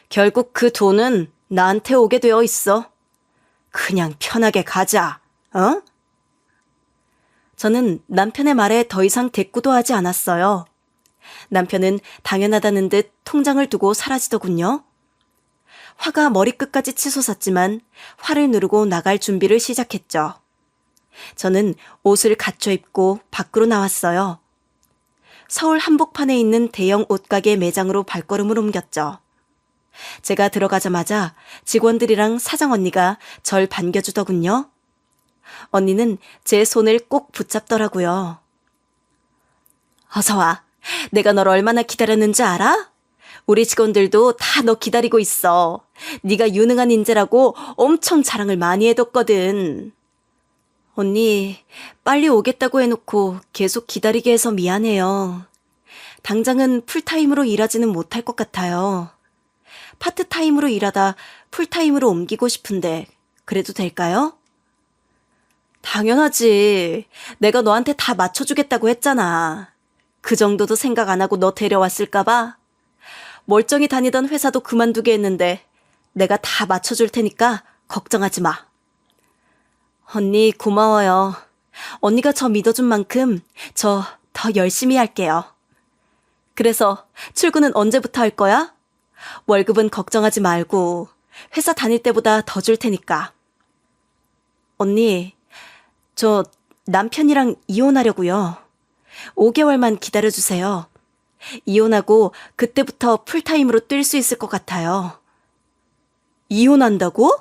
결국 그 돈은 나한테 오게 되어 있어. 그냥 편하게 가자, 어? 저는 남편의 말에 더 이상 대꾸도 하지 않았어요. 남편은 당연하다는 듯 통장을 두고 사라지더군요. 화가 머리끝까지 치솟았지만 화를 누르고 나갈 준비를 시작했죠. 저는 옷을 갖춰 입고 밖으로 나왔어요. 서울 한복판에 있는 대형 옷가게 매장으로 발걸음을 옮겼죠. 제가 들어가자마자 직원들이랑 사장 언니가 절 반겨주더군요. 언니는 제 손을 꼭 붙잡더라고요. 어서 와. 내가 널 얼마나 기다렸는지 알아? 우리 직원들도 다 너 기다리고 있어. 네가 유능한 인재라고 엄청 자랑을 많이 해뒀거든. 언니, 빨리 오겠다고 해놓고 계속 기다리게 해서 미안해요. 당장은 풀타임으로 일하지는 못할 것 같아요. 파트타임으로 일하다 풀타임으로 옮기고 싶은데 그래도 될까요? 당연하지. 내가 너한테 다 맞춰주겠다고 했잖아. 그 정도도 생각 안 하고 너 데려왔을까봐? 멀쩡히 다니던 회사도 그만두게 했는데 내가 다 맞춰줄 테니까 걱정하지 마. 언니 고마워요. 언니가 저 믿어준 만큼 저 더 열심히 할게요. 그래서 출근은 언제부터 할 거야? 월급은 걱정하지 말고 회사 다닐 때보다 더 줄 테니까. 언니, 저 남편이랑 이혼하려고요. 5개월만 기다려주세요. 이혼하고 그때부터 풀타임으로 뛸 수 있을 것 같아요. 이혼한다고?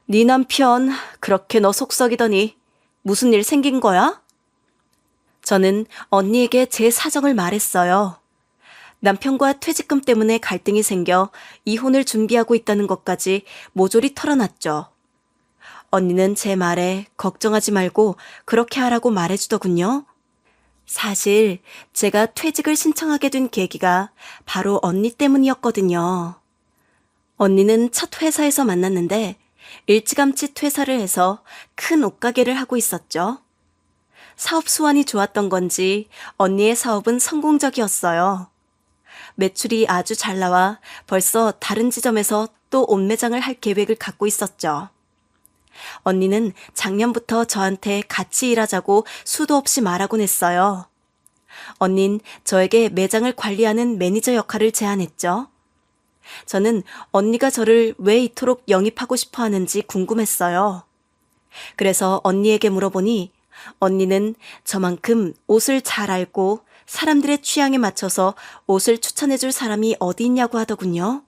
네 남편 그렇게 너 속썩이더니 무슨 일 생긴 거야? 저는 언니에게 제 사정을 말했어요. 남편과 퇴직금 때문에 갈등이 생겨 이혼을 준비하고 있다는 것까지 모조리 털어놨죠. 언니는 제 말에 걱정하지 말고 그렇게 하라고 말해주더군요. 사실 제가 퇴직을 신청하게 된 계기가 바로 언니 때문이었거든요. 언니는 첫 회사에서 만났는데 일찌감치 퇴사를 해서 큰 옷가게를 하고 있었죠. 사업 수완이 좋았던 건지 언니의 사업은 성공적이었어요. 매출이 아주 잘 나와 벌써 다른 지점에서 또 옷 매장을 할 계획을 갖고 있었죠. 언니는 작년부터 저한테 같이 일하자고 수도 없이 말하곤 했어요. 언닌 저에게 매장을 관리하는 매니저 역할을 제안했죠. 저는 언니가 저를 왜 이토록 영입하고 싶어 하는지 궁금했어요. 그래서 언니에게 물어보니 언니는 저만큼 옷을 잘 알고 사람들의 취향에 맞춰서 옷을 추천해줄 사람이 어디 있냐고 하더군요.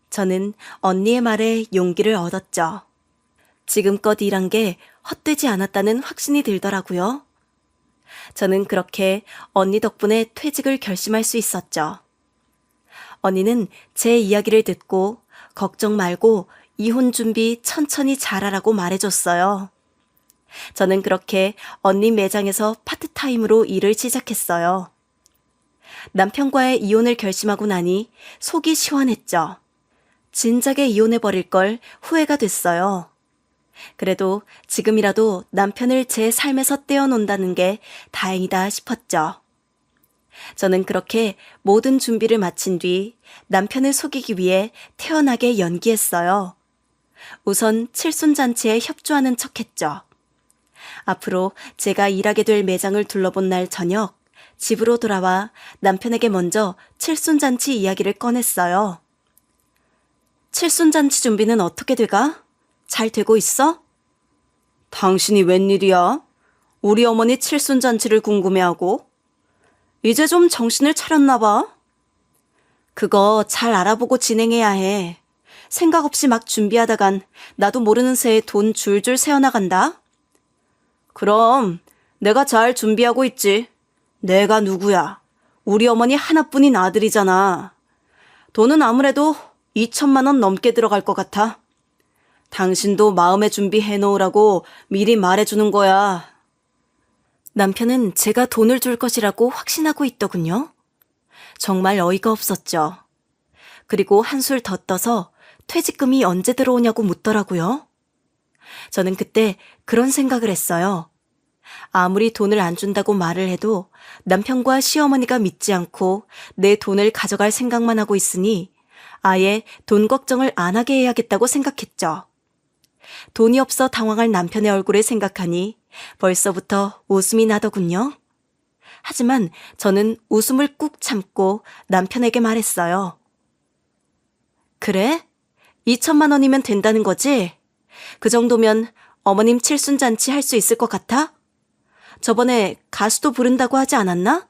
저는 언니의 말에 용기를 얻었죠. 지금껏 일한 게 헛되지 않았다는 확신이 들더라고요. 저는 그렇게 언니 덕분에 퇴직을 결심할 수 있었죠. 언니는 제 이야기를 듣고 걱정 말고 이혼 준비 천천히 잘하라고 말해줬어요. 저는 그렇게 언니 매장에서 파트타임으로 일을 시작했어요. 남편과의 이혼을 결심하고 나니 속이 시원했죠. 진작에 이혼해버릴 걸 후회가 됐어요. 그래도 지금이라도 남편을 제 삶에서 떼어놓는다는 게 다행이다 싶었죠. 저는 그렇게 모든 준비를 마친 뒤 남편을 속이기 위해 태연하게 연기했어요. 우선 칠순잔치에 협조하는 척했죠. 앞으로 제가 일하게 될 매장을 둘러본 날 저녁 집으로 돌아와 남편에게 먼저 칠순잔치 이야기를 꺼냈어요. 칠순잔치 준비는 어떻게 돼가? 잘 되고 있어? 당신이 웬일이야? 우리 어머니 칠순잔치를 궁금해하고? 이제 좀 정신을 차렸나 봐. 그거 잘 알아보고 진행해야 해. 생각 없이 막 준비하다간 나도 모르는 새에 돈 줄줄 새어나간다. 그럼 내가 잘 준비하고 있지. 내가 누구야? 우리 어머니 하나뿐인 아들이잖아. 돈은 아무래도 2천만 원 넘게 들어갈 것 같아. 당신도 마음의 준비 해놓으라고 미리 말해주는 거야. 남편은 제가 돈을 줄 것이라고 확신하고 있더군요. 정말 어이가 없었죠. 그리고 한술 더 떠서 퇴직금이 언제 들어오냐고 묻더라고요. 저는 그때 그런 생각을 했어요. 아무리 돈을 안 준다고 말을 해도 남편과 시어머니가 믿지 않고 내 돈을 가져갈 생각만 하고 있으니 아예 돈 걱정을 안 하게 해야겠다고 생각했죠. 돈이 없어 당황할 남편의 얼굴을 생각하니 벌써부터 웃음이 나더군요. 하지만 저는 웃음을 꾹 참고 남편에게 말했어요. 그래? 2천만 원이면 된다는 거지? 그 정도면 어머님 칠순잔치 할 수 있을 것 같아? 저번에 가수도 부른다고 하지 않았나?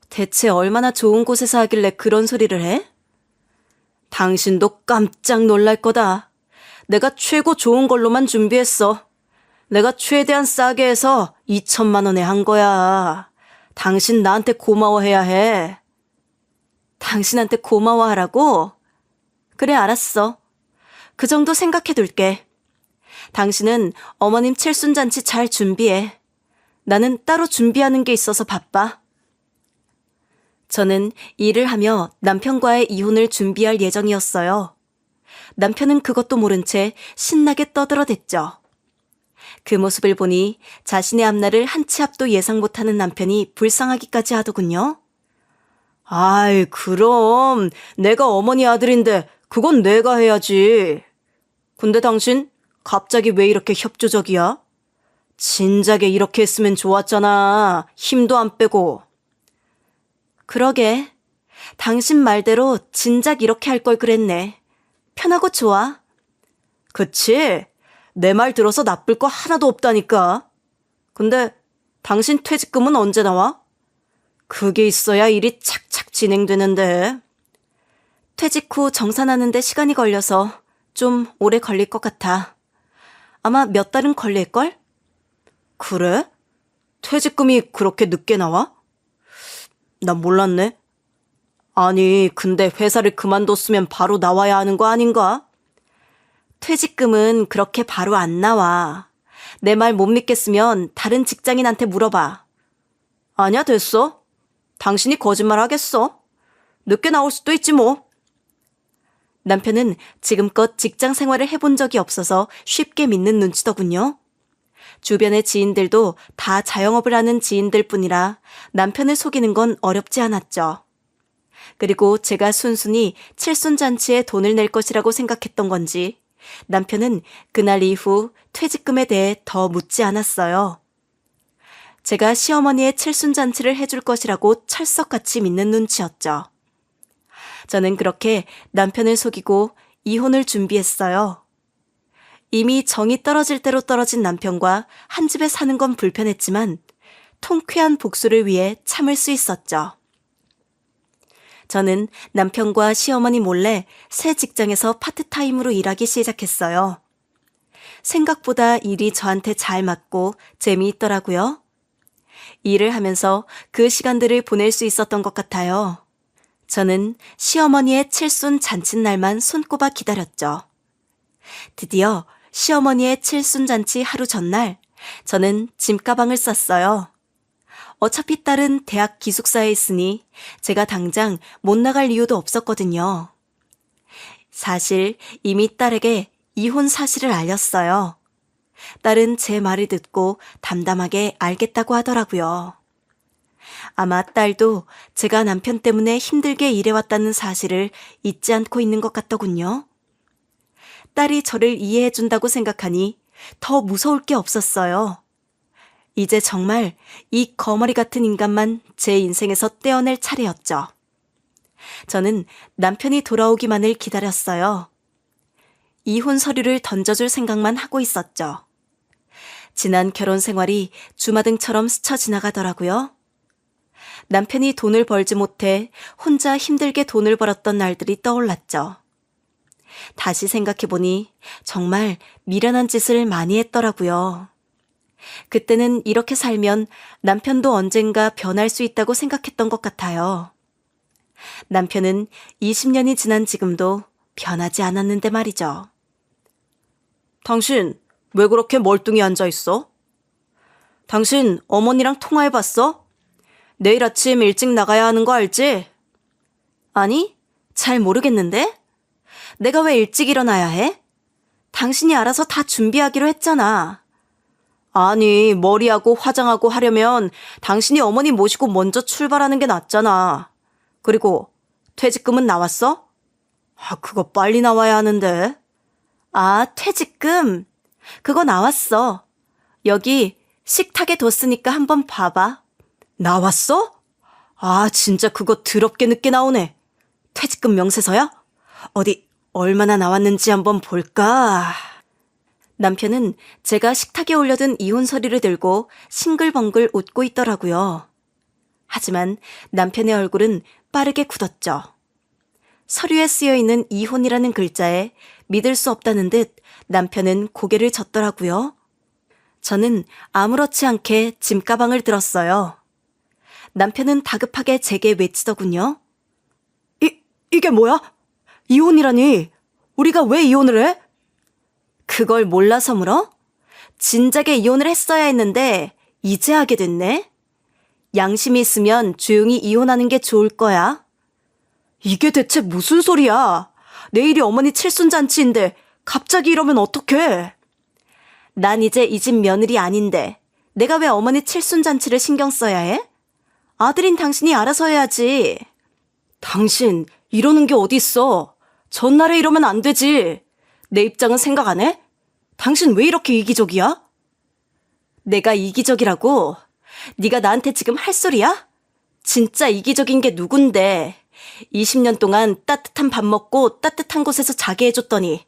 대체 얼마나 좋은 곳에서 하길래 그런 소리를 해? 당신도 깜짝 놀랄 거다. 내가 최고 좋은 걸로만 준비했어. 내가 최대한 싸게 해서 2천만 원에 한 거야. 당신 나한테 고마워해야 해. 당신한테 고마워하라고? 그래, 알았어. 그 정도 생각해둘게. 당신은 어머님 칠순잔치 잘 준비해. 나는 따로 준비하는 게 있어서 바빠. 저는 일을 하며 남편과의 이혼을 준비할 예정이었어요. 남편은 그것도 모른 채 신나게 떠들어댔죠. 그 모습을 보니 자신의 앞날을 한 치 앞도 예상 못하는 남편이 불쌍하기까지 하더군요. 아이, 그럼 내가 어머니 아들인데 그건 내가 해야지. 근데 당신 갑자기 왜 이렇게 협조적이야? 진작에 이렇게 했으면 좋았잖아. 힘도 안 빼고. 그러게. 당신 말대로 진작 이렇게 할 걸 그랬네. 편하고 좋아. 그치? 내 말 들어서 나쁠 거 하나도 없다니까. 근데 당신 퇴직금은 언제 나와? 그게 있어야 일이 착착 진행되는데. 퇴직 후 정산하는데 시간이 걸려서 좀 오래 걸릴 것 같아. 아마 몇 달은 걸릴걸? 그래? 퇴직금이 그렇게 늦게 나와? 난 몰랐네. 아니, 근데 회사를 그만뒀으면 바로 나와야 하는 거 아닌가? 퇴직금은 그렇게 바로 안 나와. 내 말 못 믿겠으면 다른 직장인한테 물어봐. 아니야, 됐어. 당신이 거짓말 하겠어. 늦게 나올 수도 있지 뭐. 남편은 지금껏 직장 생활을 해본 적이 없어서 쉽게 믿는 눈치더군요. 주변의 지인들도 다 자영업을 하는 지인들 뿐이라 남편을 속이는 건 어렵지 않았죠. 그리고 제가 순순히 칠순잔치에 돈을 낼 것이라고 생각했던 건지 남편은 그날 이후 퇴직금에 대해 더 묻지 않았어요. 제가 시어머니의 칠순잔치를 해줄 것이라고 철석같이 믿는 눈치였죠. 저는 그렇게 남편을 속이고 이혼을 준비했어요. 이미 정이 떨어질 대로 떨어진 남편과 한 집에 사는 건 불편했지만 통쾌한 복수를 위해 참을 수 있었죠. 저는 남편과 시어머니 몰래 새 직장에서 파트타임으로 일하기 시작했어요. 생각보다 일이 저한테 잘 맞고 재미있더라고요. 일을 하면서 그 시간들을 보낼 수 있었던 것 같아요. 저는 시어머니의 칠순 잔칫날만 손꼽아 기다렸죠. 드디어 시어머니의 칠순잔치 하루 전날 저는 짐가방을 쌌어요. 어차피 딸은 대학 기숙사에 있으니 제가 당장 못 나갈 이유도 없었거든요. 사실 이미 딸에게 이혼 사실을 알렸어요. 딸은 제 말을 듣고 담담하게 알겠다고 하더라고요. 아마 딸도 제가 남편 때문에 힘들게 일해왔다는 사실을 잊지 않고 있는 것 같더군요. 딸이 저를 이해해준다고 생각하니 더 무서울 게 없었어요. 이제 정말 이 거머리 같은 인간만 제 인생에서 떼어낼 차례였죠. 저는 남편이 돌아오기만을 기다렸어요. 이혼 서류를 던져줄 생각만 하고 있었죠. 지난 결혼 생활이 주마등처럼 스쳐 지나가더라고요. 남편이 돈을 벌지 못해 혼자 힘들게 돈을 벌었던 날들이 떠올랐죠. 다시 생각해보니 정말 미련한 짓을 많이 했더라고요. 그때는 이렇게 살면 남편도 언젠가 변할 수 있다고 생각했던 것 같아요. 남편은 20년이 지난 지금도 변하지 않았는데 말이죠. 당신 왜 그렇게 멀뚱히 앉아있어? 당신 어머니랑 통화해봤어? 내일 아침 일찍 나가야 하는 거 알지? 아니, 잘 모르겠는데? 내가 왜 일찍 일어나야 해? 당신이 알아서 다 준비하기로 했잖아. 아니, 머리하고 화장하고 하려면 당신이 어머니 모시고 먼저 출발하는 게 낫잖아. 그리고 퇴직금은 나왔어? 그거 빨리 나와야 하는데. 퇴직금? 그거 나왔어. 여기 식탁에 뒀으니까 한번 봐봐. 나왔어? 진짜 그거 더럽게 늦게 나오네. 퇴직금 명세서야? 어디 얼마나 나왔는지 한번 볼까? 남편은 제가 식탁에 올려둔 이혼 서류를 들고 싱글벙글 웃고 있더라고요. 하지만 남편의 얼굴은 빠르게 굳었죠. 서류에 쓰여있는 이혼이라는 글자에 믿을 수 없다는 듯 남편은 고개를 젓더라고요. 저는 아무렇지 않게 짐가방을 들었어요. 남편은 다급하게 제게 외치더군요. 이게 뭐야? 이혼이라니? 우리가 왜 이혼을 해? 그걸 몰라서 물어? 진작에 이혼을 했어야 했는데 이제 하게 됐네? 양심이 있으면 조용히 이혼하는 게 좋을 거야. 이게 대체 무슨 소리야? 내일이 어머니 칠순잔치인데 갑자기 이러면 어떡해? 난 이제 이 집 며느리 아닌데 내가 왜 어머니 칠순잔치를 신경 써야 해? 아들인 당신이 알아서 해야지. 당신 이러는 게 어딨어? 전날에 이러면 안 되지. 내 입장은 생각 안 해? 당신 왜 이렇게 이기적이야? 내가 이기적이라고? 네가 나한테 지금 할 소리야? 진짜 이기적인 게 누군데. 20년 동안 따뜻한 밥 먹고 따뜻한 곳에서 자게 해줬더니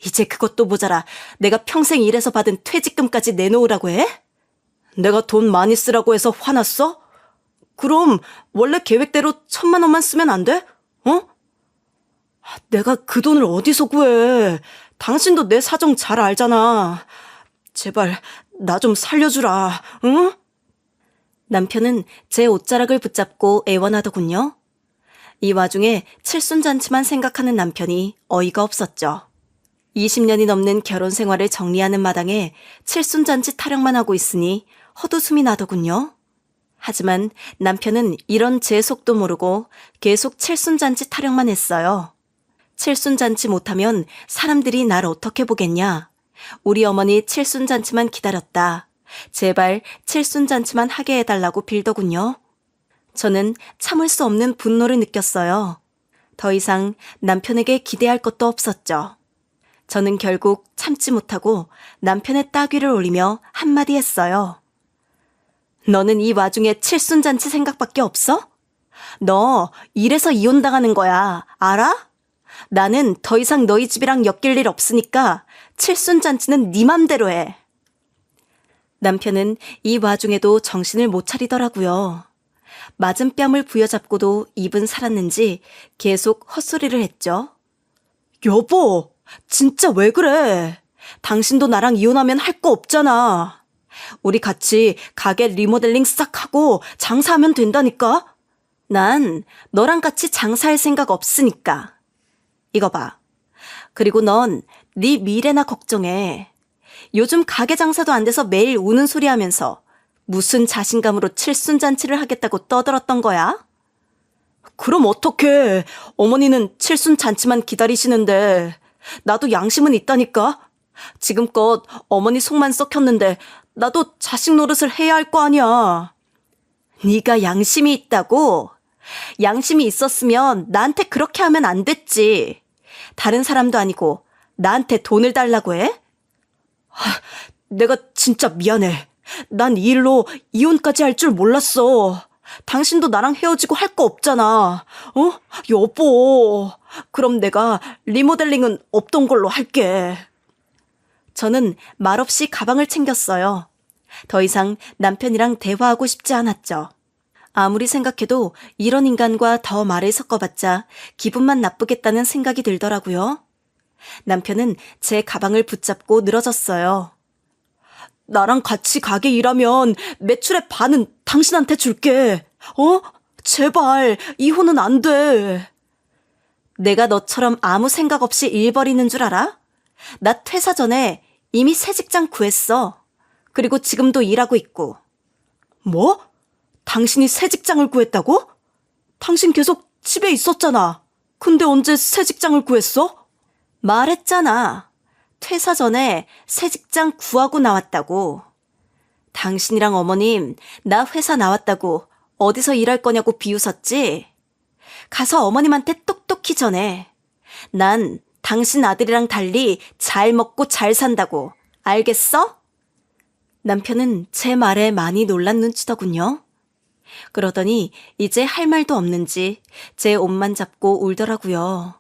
이제 그것도 모자라 내가 평생 일해서 받은 퇴직금까지 내놓으라고 해? 내가 돈 많이 쓰라고 해서 화났어? 그럼 원래 계획대로 1,000만 원만 쓰면 안 돼? 내가 그 돈을 어디서 구해? 당신도 내 사정 잘 알잖아. 제발 나 좀 살려주라, 응? 남편은 제 옷자락을 붙잡고 애원하더군요. 이 와중에 칠순잔치만 생각하는 남편이 어이가 없었죠. 20년이 넘는 결혼 생활을 정리하는 마당에 칠순잔치 타령만 하고 있으니 헛웃음이 나더군요. 하지만 남편은 이런 제 속도 모르고 계속 칠순잔치 타령만 했어요. 칠순잔치 못하면 사람들이 날 어떻게 보겠냐. 우리 어머니 칠순잔치만 기다렸다. 제발 칠순잔치만 하게 해달라고 빌더군요. 저는 참을 수 없는 분노를 느꼈어요. 더 이상 남편에게 기대할 것도 없었죠. 저는 결국 참지 못하고 남편의 따귀를 올리며 한마디 했어요. 너는 이 와중에 칠순잔치 생각밖에 없어? 너 이래서 이혼당하는 거야. 알아? 나는 더 이상 너희 집이랑 엮일 일 없으니까 칠순잔치는 네 맘대로 해. 남편은 이 와중에도 정신을 못 차리더라고요. 맞은 뺨을 부여잡고도 입은 살았는지 계속 헛소리를 했죠. 여보, 진짜 왜 그래? 당신도 나랑 이혼하면 할 거 없잖아. 우리 같이 가게 리모델링 싹 하고 장사하면 된다니까? 난 너랑 같이 장사할 생각 없으니까. 이거 봐. 그리고 넌 네 미래나 걱정해. 요즘 가게 장사도 안 돼서 매일 우는 소리 하면서 무슨 자신감으로 칠순잔치를 하겠다고 떠들었던 거야? 그럼 어떡해. 어머니는 칠순잔치만 기다리시는데 나도 양심은 있다니까. 지금껏 어머니 속만 썩혔는데 나도 자식 노릇을 해야 할 거 아니야. 네가 양심이 있다고? 양심이 있었으면 나한테 그렇게 하면 안 됐지. 다른 사람도 아니고 나한테 돈을 달라고 해? 내가 진짜 미안해. 난 이 일로 이혼까지 할 줄 몰랐어. 당신도 나랑 헤어지고 할 거 없잖아. 여보. 그럼 내가 리모델링은 없던 걸로 할게. 저는 말없이 가방을 챙겼어요. 더 이상 남편이랑 대화하고 싶지 않았죠. 아무리 생각해도 이런 인간과 더 말을 섞어봤자 기분만 나쁘겠다는 생각이 들더라고요. 남편은 제 가방을 붙잡고 늘어졌어요. 나랑 같이 가게 일하면 매출의 반은 당신한테 줄게. 제발 이혼은 안 돼. 내가 너처럼 아무 생각 없이 일 벌이는 줄 알아? 나 퇴사 전에 이미 새 직장 구했어. 그리고 지금도 일하고 있고. 뭐? 당신이 새 직장을 구했다고? 당신 계속 집에 있었잖아. 근데 언제 새 직장을 구했어? 말했잖아. 퇴사 전에 새 직장 구하고 나왔다고. 당신이랑 어머님 나 회사 나왔다고 어디서 일할 거냐고 비웃었지? 가서 어머님한테 똑똑히 전해. 난 당신 아들이랑 달리 잘 먹고 잘 산다고. 알겠어? 남편은 제 말에 많이 놀란 눈치더군요. 그러더니 이제 할 말도 없는지 제 옷만 잡고 울더라고요.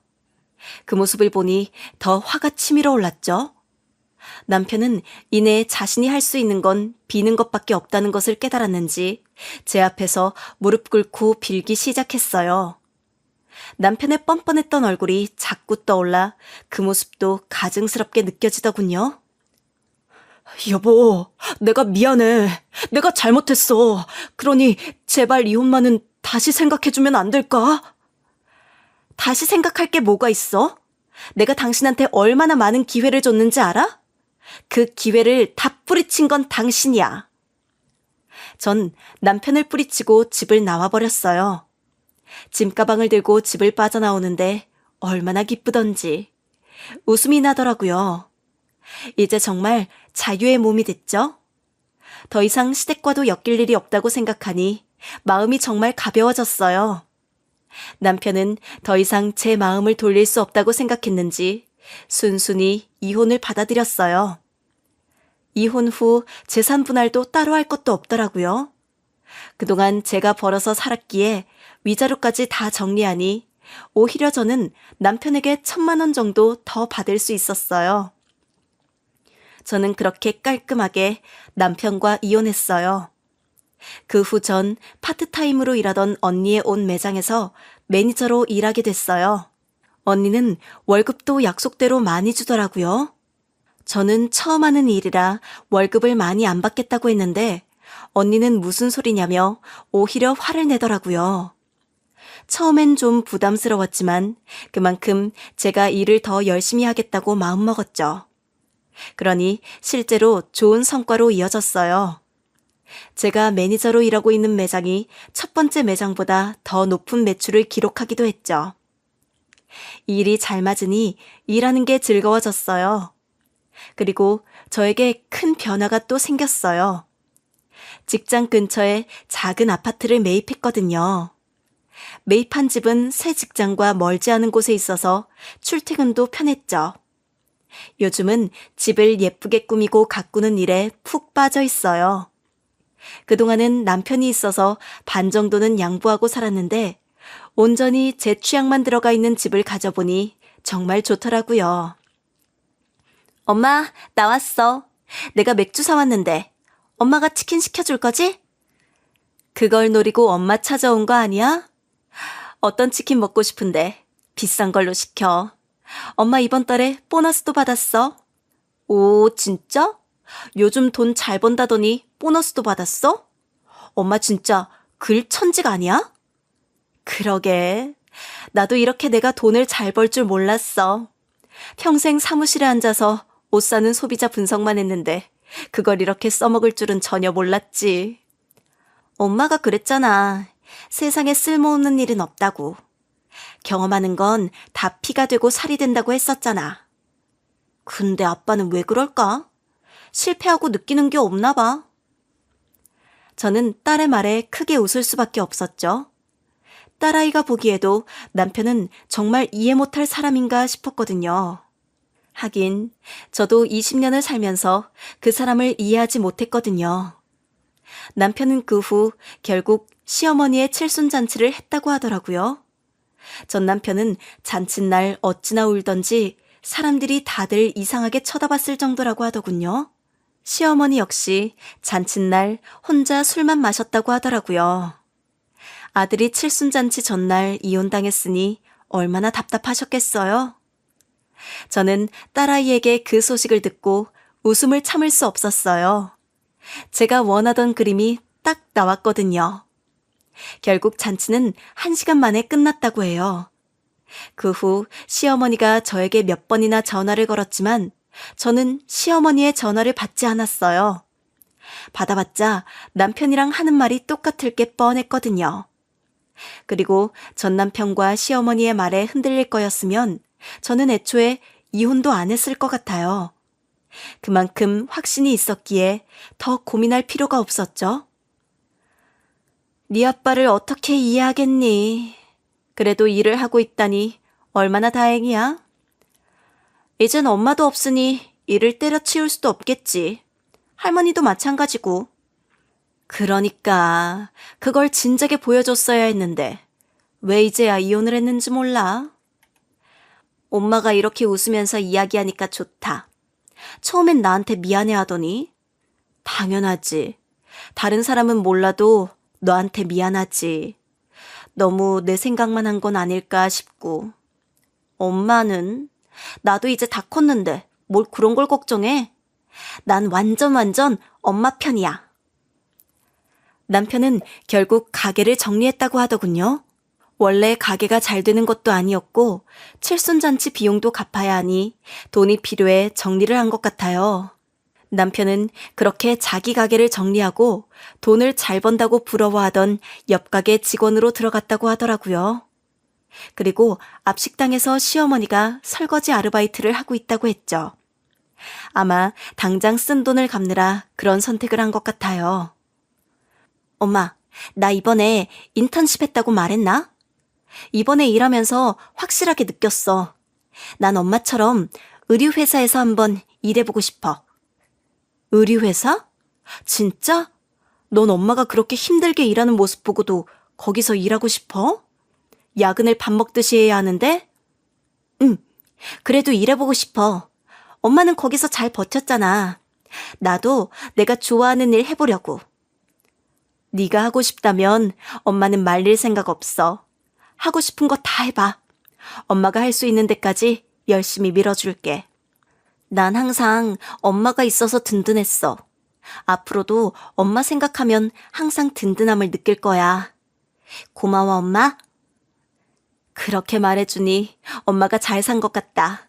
그 모습을 보니 더 화가 치밀어 올랐죠. 남편은 이내 자신이 할 수 있는 건 비는 것밖에 없다는 것을 깨달았는지 제 앞에서 무릎 꿇고 빌기 시작했어요. 남편의 뻔뻔했던 얼굴이 자꾸 떠올라 그 모습도 가증스럽게 느껴지더군요. 여보, 내가 미안해. 내가 잘못했어. 그러니 제발 이혼만은 다시 생각해주면 안 될까? 다시 생각할 게 뭐가 있어? 내가 당신한테 얼마나 많은 기회를 줬는지 알아? 그 기회를 다 뿌리친 건 당신이야. 전 남편을 뿌리치고 집을 나와버렸어요. 짐가방을 들고 집을 빠져나오는데 얼마나 기쁘던지. 웃음이 나더라고요. 이제 정말 자유의 몸이 됐죠? 더 이상 시댁과도 엮일 일이 없다고 생각하니 마음이 정말 가벼워졌어요. 남편은 더 이상 제 마음을 돌릴 수 없다고 생각했는지 순순히 이혼을 받아들였어요. 이혼 후 재산 분할도 따로 할 것도 없더라고요. 그동안 제가 벌어서 살았기에 위자료까지 다 정리하니 오히려 저는 남편에게 1,000만 원 정도 더 받을 수 있었어요. 저는 그렇게 깔끔하게 남편과 이혼했어요. 그 후 전 파트타임으로 일하던 언니의 옷 매장에서 매니저로 일하게 됐어요. 언니는 월급도 약속대로 많이 주더라고요. 저는 처음 하는 일이라 월급을 많이 안 받겠다고 했는데 언니는 무슨 소리냐며 오히려 화를 내더라고요. 처음엔 좀 부담스러웠지만 그만큼 제가 일을 더 열심히 하겠다고 마음먹었죠. 그러니 실제로 좋은 성과로 이어졌어요. 제가 매니저로 일하고 있는 매장이 첫 번째 매장보다 더 높은 매출을 기록하기도 했죠. 일이 잘 맞으니 일하는 게 즐거워졌어요. 그리고 저에게 큰 변화가 또 생겼어요. 직장 근처에 작은 아파트를 매입했거든요. 매입한 집은 새 직장과 멀지 않은 곳에 있어서 출퇴근도 편했죠. 요즘은 집을 예쁘게 꾸미고 가꾸는 일에 푹 빠져 있어요. 그동안은 남편이 있어서 반 정도는 양보하고 살았는데 온전히 제 취향만 들어가 있는 집을 가져보니 정말 좋더라고요. 엄마, 나왔어. 내가 맥주 사왔는데 엄마가 치킨 시켜줄 거지? 그걸 노리고 엄마 찾아온 거 아니야? 어떤 치킨 먹고 싶은데 비싼 걸로 시켜. 엄마 이번 달에 보너스도 받았어. 오, 진짜? 요즘 돈 잘 번다더니 보너스도 받았어? 엄마 진짜 글 천직 아니야? 그러게. 나도 이렇게 내가 돈을 잘 벌 줄 몰랐어. 평생 사무실에 앉아서 옷 사는 소비자 분석만 했는데 그걸 이렇게 써먹을 줄은 전혀 몰랐지. 엄마가 그랬잖아. 세상에 쓸모없는 일은 없다고. 경험하는 건 다 피가 되고 살이 된다고 했었잖아. 근데 아빠는 왜 그럴까? 실패하고 느끼는 게 없나 봐. 저는 딸의 말에 크게 웃을 수밖에 없었죠. 딸아이가 보기에도 남편은 정말 이해 못할 사람인가 싶었거든요. 하긴 저도 20년을 살면서 그 사람을 이해하지 못했거든요. 남편은 그 후 결국 시어머니의 칠순잔치를 했다고 하더라고요. 전 남편은 잔칫날 어찌나 울던지 사람들이 다들 이상하게 쳐다봤을 정도라고 하더군요. 시어머니 역시 잔칫날 혼자 술만 마셨다고 하더라고요. 아들이 칠순잔치 전날 이혼당했으니 얼마나 답답하셨겠어요? 저는 딸아이에게 그 소식을 듣고 웃음을 참을 수 없었어요. 제가 원하던 그림이 딱 나왔거든요. 결국 잔치는 1시간 만에 끝났다고 해요. 그 후 시어머니가 저에게 몇 번이나 전화를 걸었지만 저는 시어머니의 전화를 받지 않았어요. 받아봤자 남편이랑 하는 말이 똑같을 게 뻔했거든요. 그리고 전 남편과 시어머니의 말에 흔들릴 거였으면 저는 애초에 이혼도 안 했을 것 같아요. 그만큼 확신이 있었기에 더 고민할 필요가 없었죠. 네 아빠를 어떻게 이해하겠니? 그래도 일을 하고 있다니 얼마나 다행이야. 이젠 엄마도 없으니 일을 때려치울 수도 없겠지. 할머니도 마찬가지고. 그러니까 그걸 진작에 보여줬어야 했는데 왜 이제야 이혼을 했는지 몰라. 엄마가 이렇게 웃으면서 이야기하니까 좋다. 처음엔 나한테 미안해하더니 당연하지. 다른 사람은 몰라도 너한테 미안하지. 너무 내 생각만 한 건 아닐까 싶고. 엄마는 나도 이제 다 컸는데 뭘 그런 걸 걱정해. 난 완전 엄마 편이야. 남편은 결국 가게를 정리했다고 하더군요. 원래 가게가 잘 되는 것도 아니었고 칠순잔치 비용도 갚아야 하니 돈이 필요해 정리를 한 것 같아요. 남편은 그렇게 자기 가게를 정리하고 돈을 잘 번다고 부러워하던 옆 가게 직원으로 들어갔다고 하더라고요. 그리고 앞 식당에서 시어머니가 설거지 아르바이트를 하고 있다고 했죠. 아마 당장 쓴 돈을 갚느라 그런 선택을 한 것 같아요. 엄마, 나 이번에 인턴십 했다고 말했나? 이번에 일하면서 확실하게 느꼈어. 난 엄마처럼 의류회사에서 한번 일해보고 싶어. 의류회사? 진짜? 넌 엄마가 그렇게 힘들게 일하는 모습 보고도 거기서 일하고 싶어? 야근을 밥 먹듯이 해야 하는데? 응, 그래도 일해보고 싶어. 엄마는 거기서 잘 버텼잖아. 나도 내가 좋아하는 일 해보려고. 네가 하고 싶다면 엄마는 말릴 생각 없어. 하고 싶은 거 다 해봐. 엄마가 할 수 있는 데까지 열심히 밀어줄게. 난 항상 엄마가 있어서 든든했어. 앞으로도 엄마 생각하면 항상 든든함을 느낄 거야. 고마워, 엄마. 그렇게 말해주니 엄마가 잘 산 것 같다.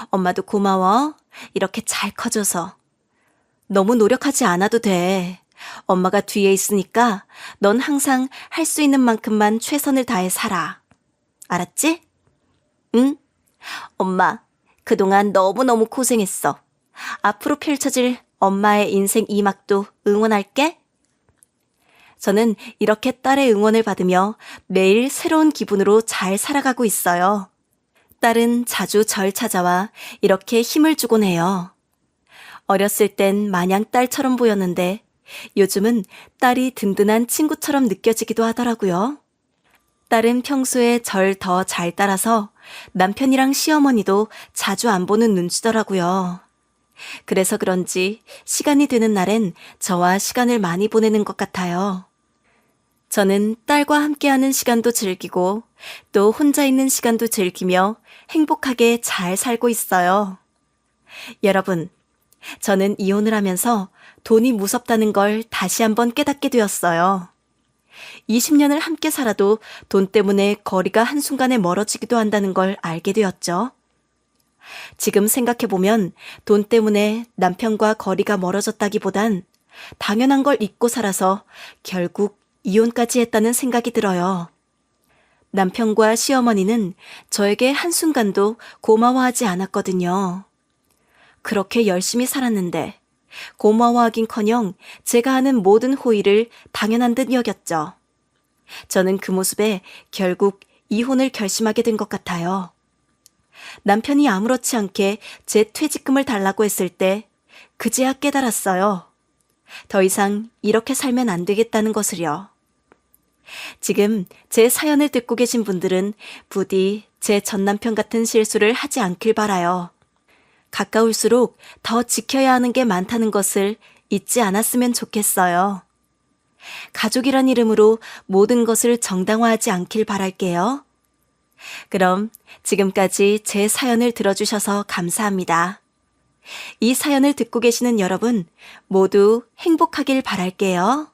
엄마도 고마워. 이렇게 잘 커져서. 너무 노력하지 않아도 돼. 엄마가 뒤에 있으니까 넌 항상 할 수 있는 만큼만 최선을 다해 살아. 알았지? 응? 엄마, 그동안 너무너무 고생했어. 앞으로 펼쳐질 엄마의 인생 2막도 응원할게. 저는 이렇게 딸의 응원을 받으며 매일 새로운 기분으로 잘 살아가고 있어요. 딸은 자주 절 찾아와 이렇게 힘을 주곤 해요. 어렸을 땐 마냥 딸처럼 보였는데 요즘은 딸이 든든한 친구처럼 느껴지기도 하더라고요. 딸은 평소에 절 더 잘 따라서 남편이랑 시어머니도 자주 안 보는 눈치더라고요. 그래서 그런지 시간이 되는 날엔 저와 시간을 많이 보내는 것 같아요. 저는 딸과 함께하는 시간도 즐기고 또 혼자 있는 시간도 즐기며 행복하게 잘 살고 있어요. 여러분, 저는 이혼을 하면서 돈이 무섭다는 걸 다시 한번 깨닫게 되었어요. 20년을 함께 살아도 돈 때문에 거리가 한순간에 멀어지기도 한다는 걸 알게 되었죠. 지금 생각해보면 돈 때문에 남편과 거리가 멀어졌다기보단 당연한 걸 잊고 살아서 결국 이혼까지 했다는 생각이 들어요. 남편과 시어머니는 저에게 한순간도 고마워하지 않았거든요. 그렇게 열심히 살았는데 고마워하긴커녕 제가 하는 모든 호의를 당연한 듯 여겼죠. 저는 그 모습에 결국 이혼을 결심하게 된 것 같아요. 남편이 아무렇지 않게 제 퇴직금을 달라고 했을 때 그제야 깨달았어요. 더 이상 이렇게 살면 안 되겠다는 것을요. 지금 제 사연을 듣고 계신 분들은 부디 제 전남편 같은 실수를 하지 않길 바라요. 가까울수록 더 지켜야 하는 게 많다는 것을 잊지 않았으면 좋겠어요. 가족이란 이름으로 모든 것을 정당화하지 않길 바랄게요. 그럼 지금까지 제 사연을 들어주셔서 감사합니다. 이 사연을 듣고 계시는 여러분 모두 행복하길 바랄게요.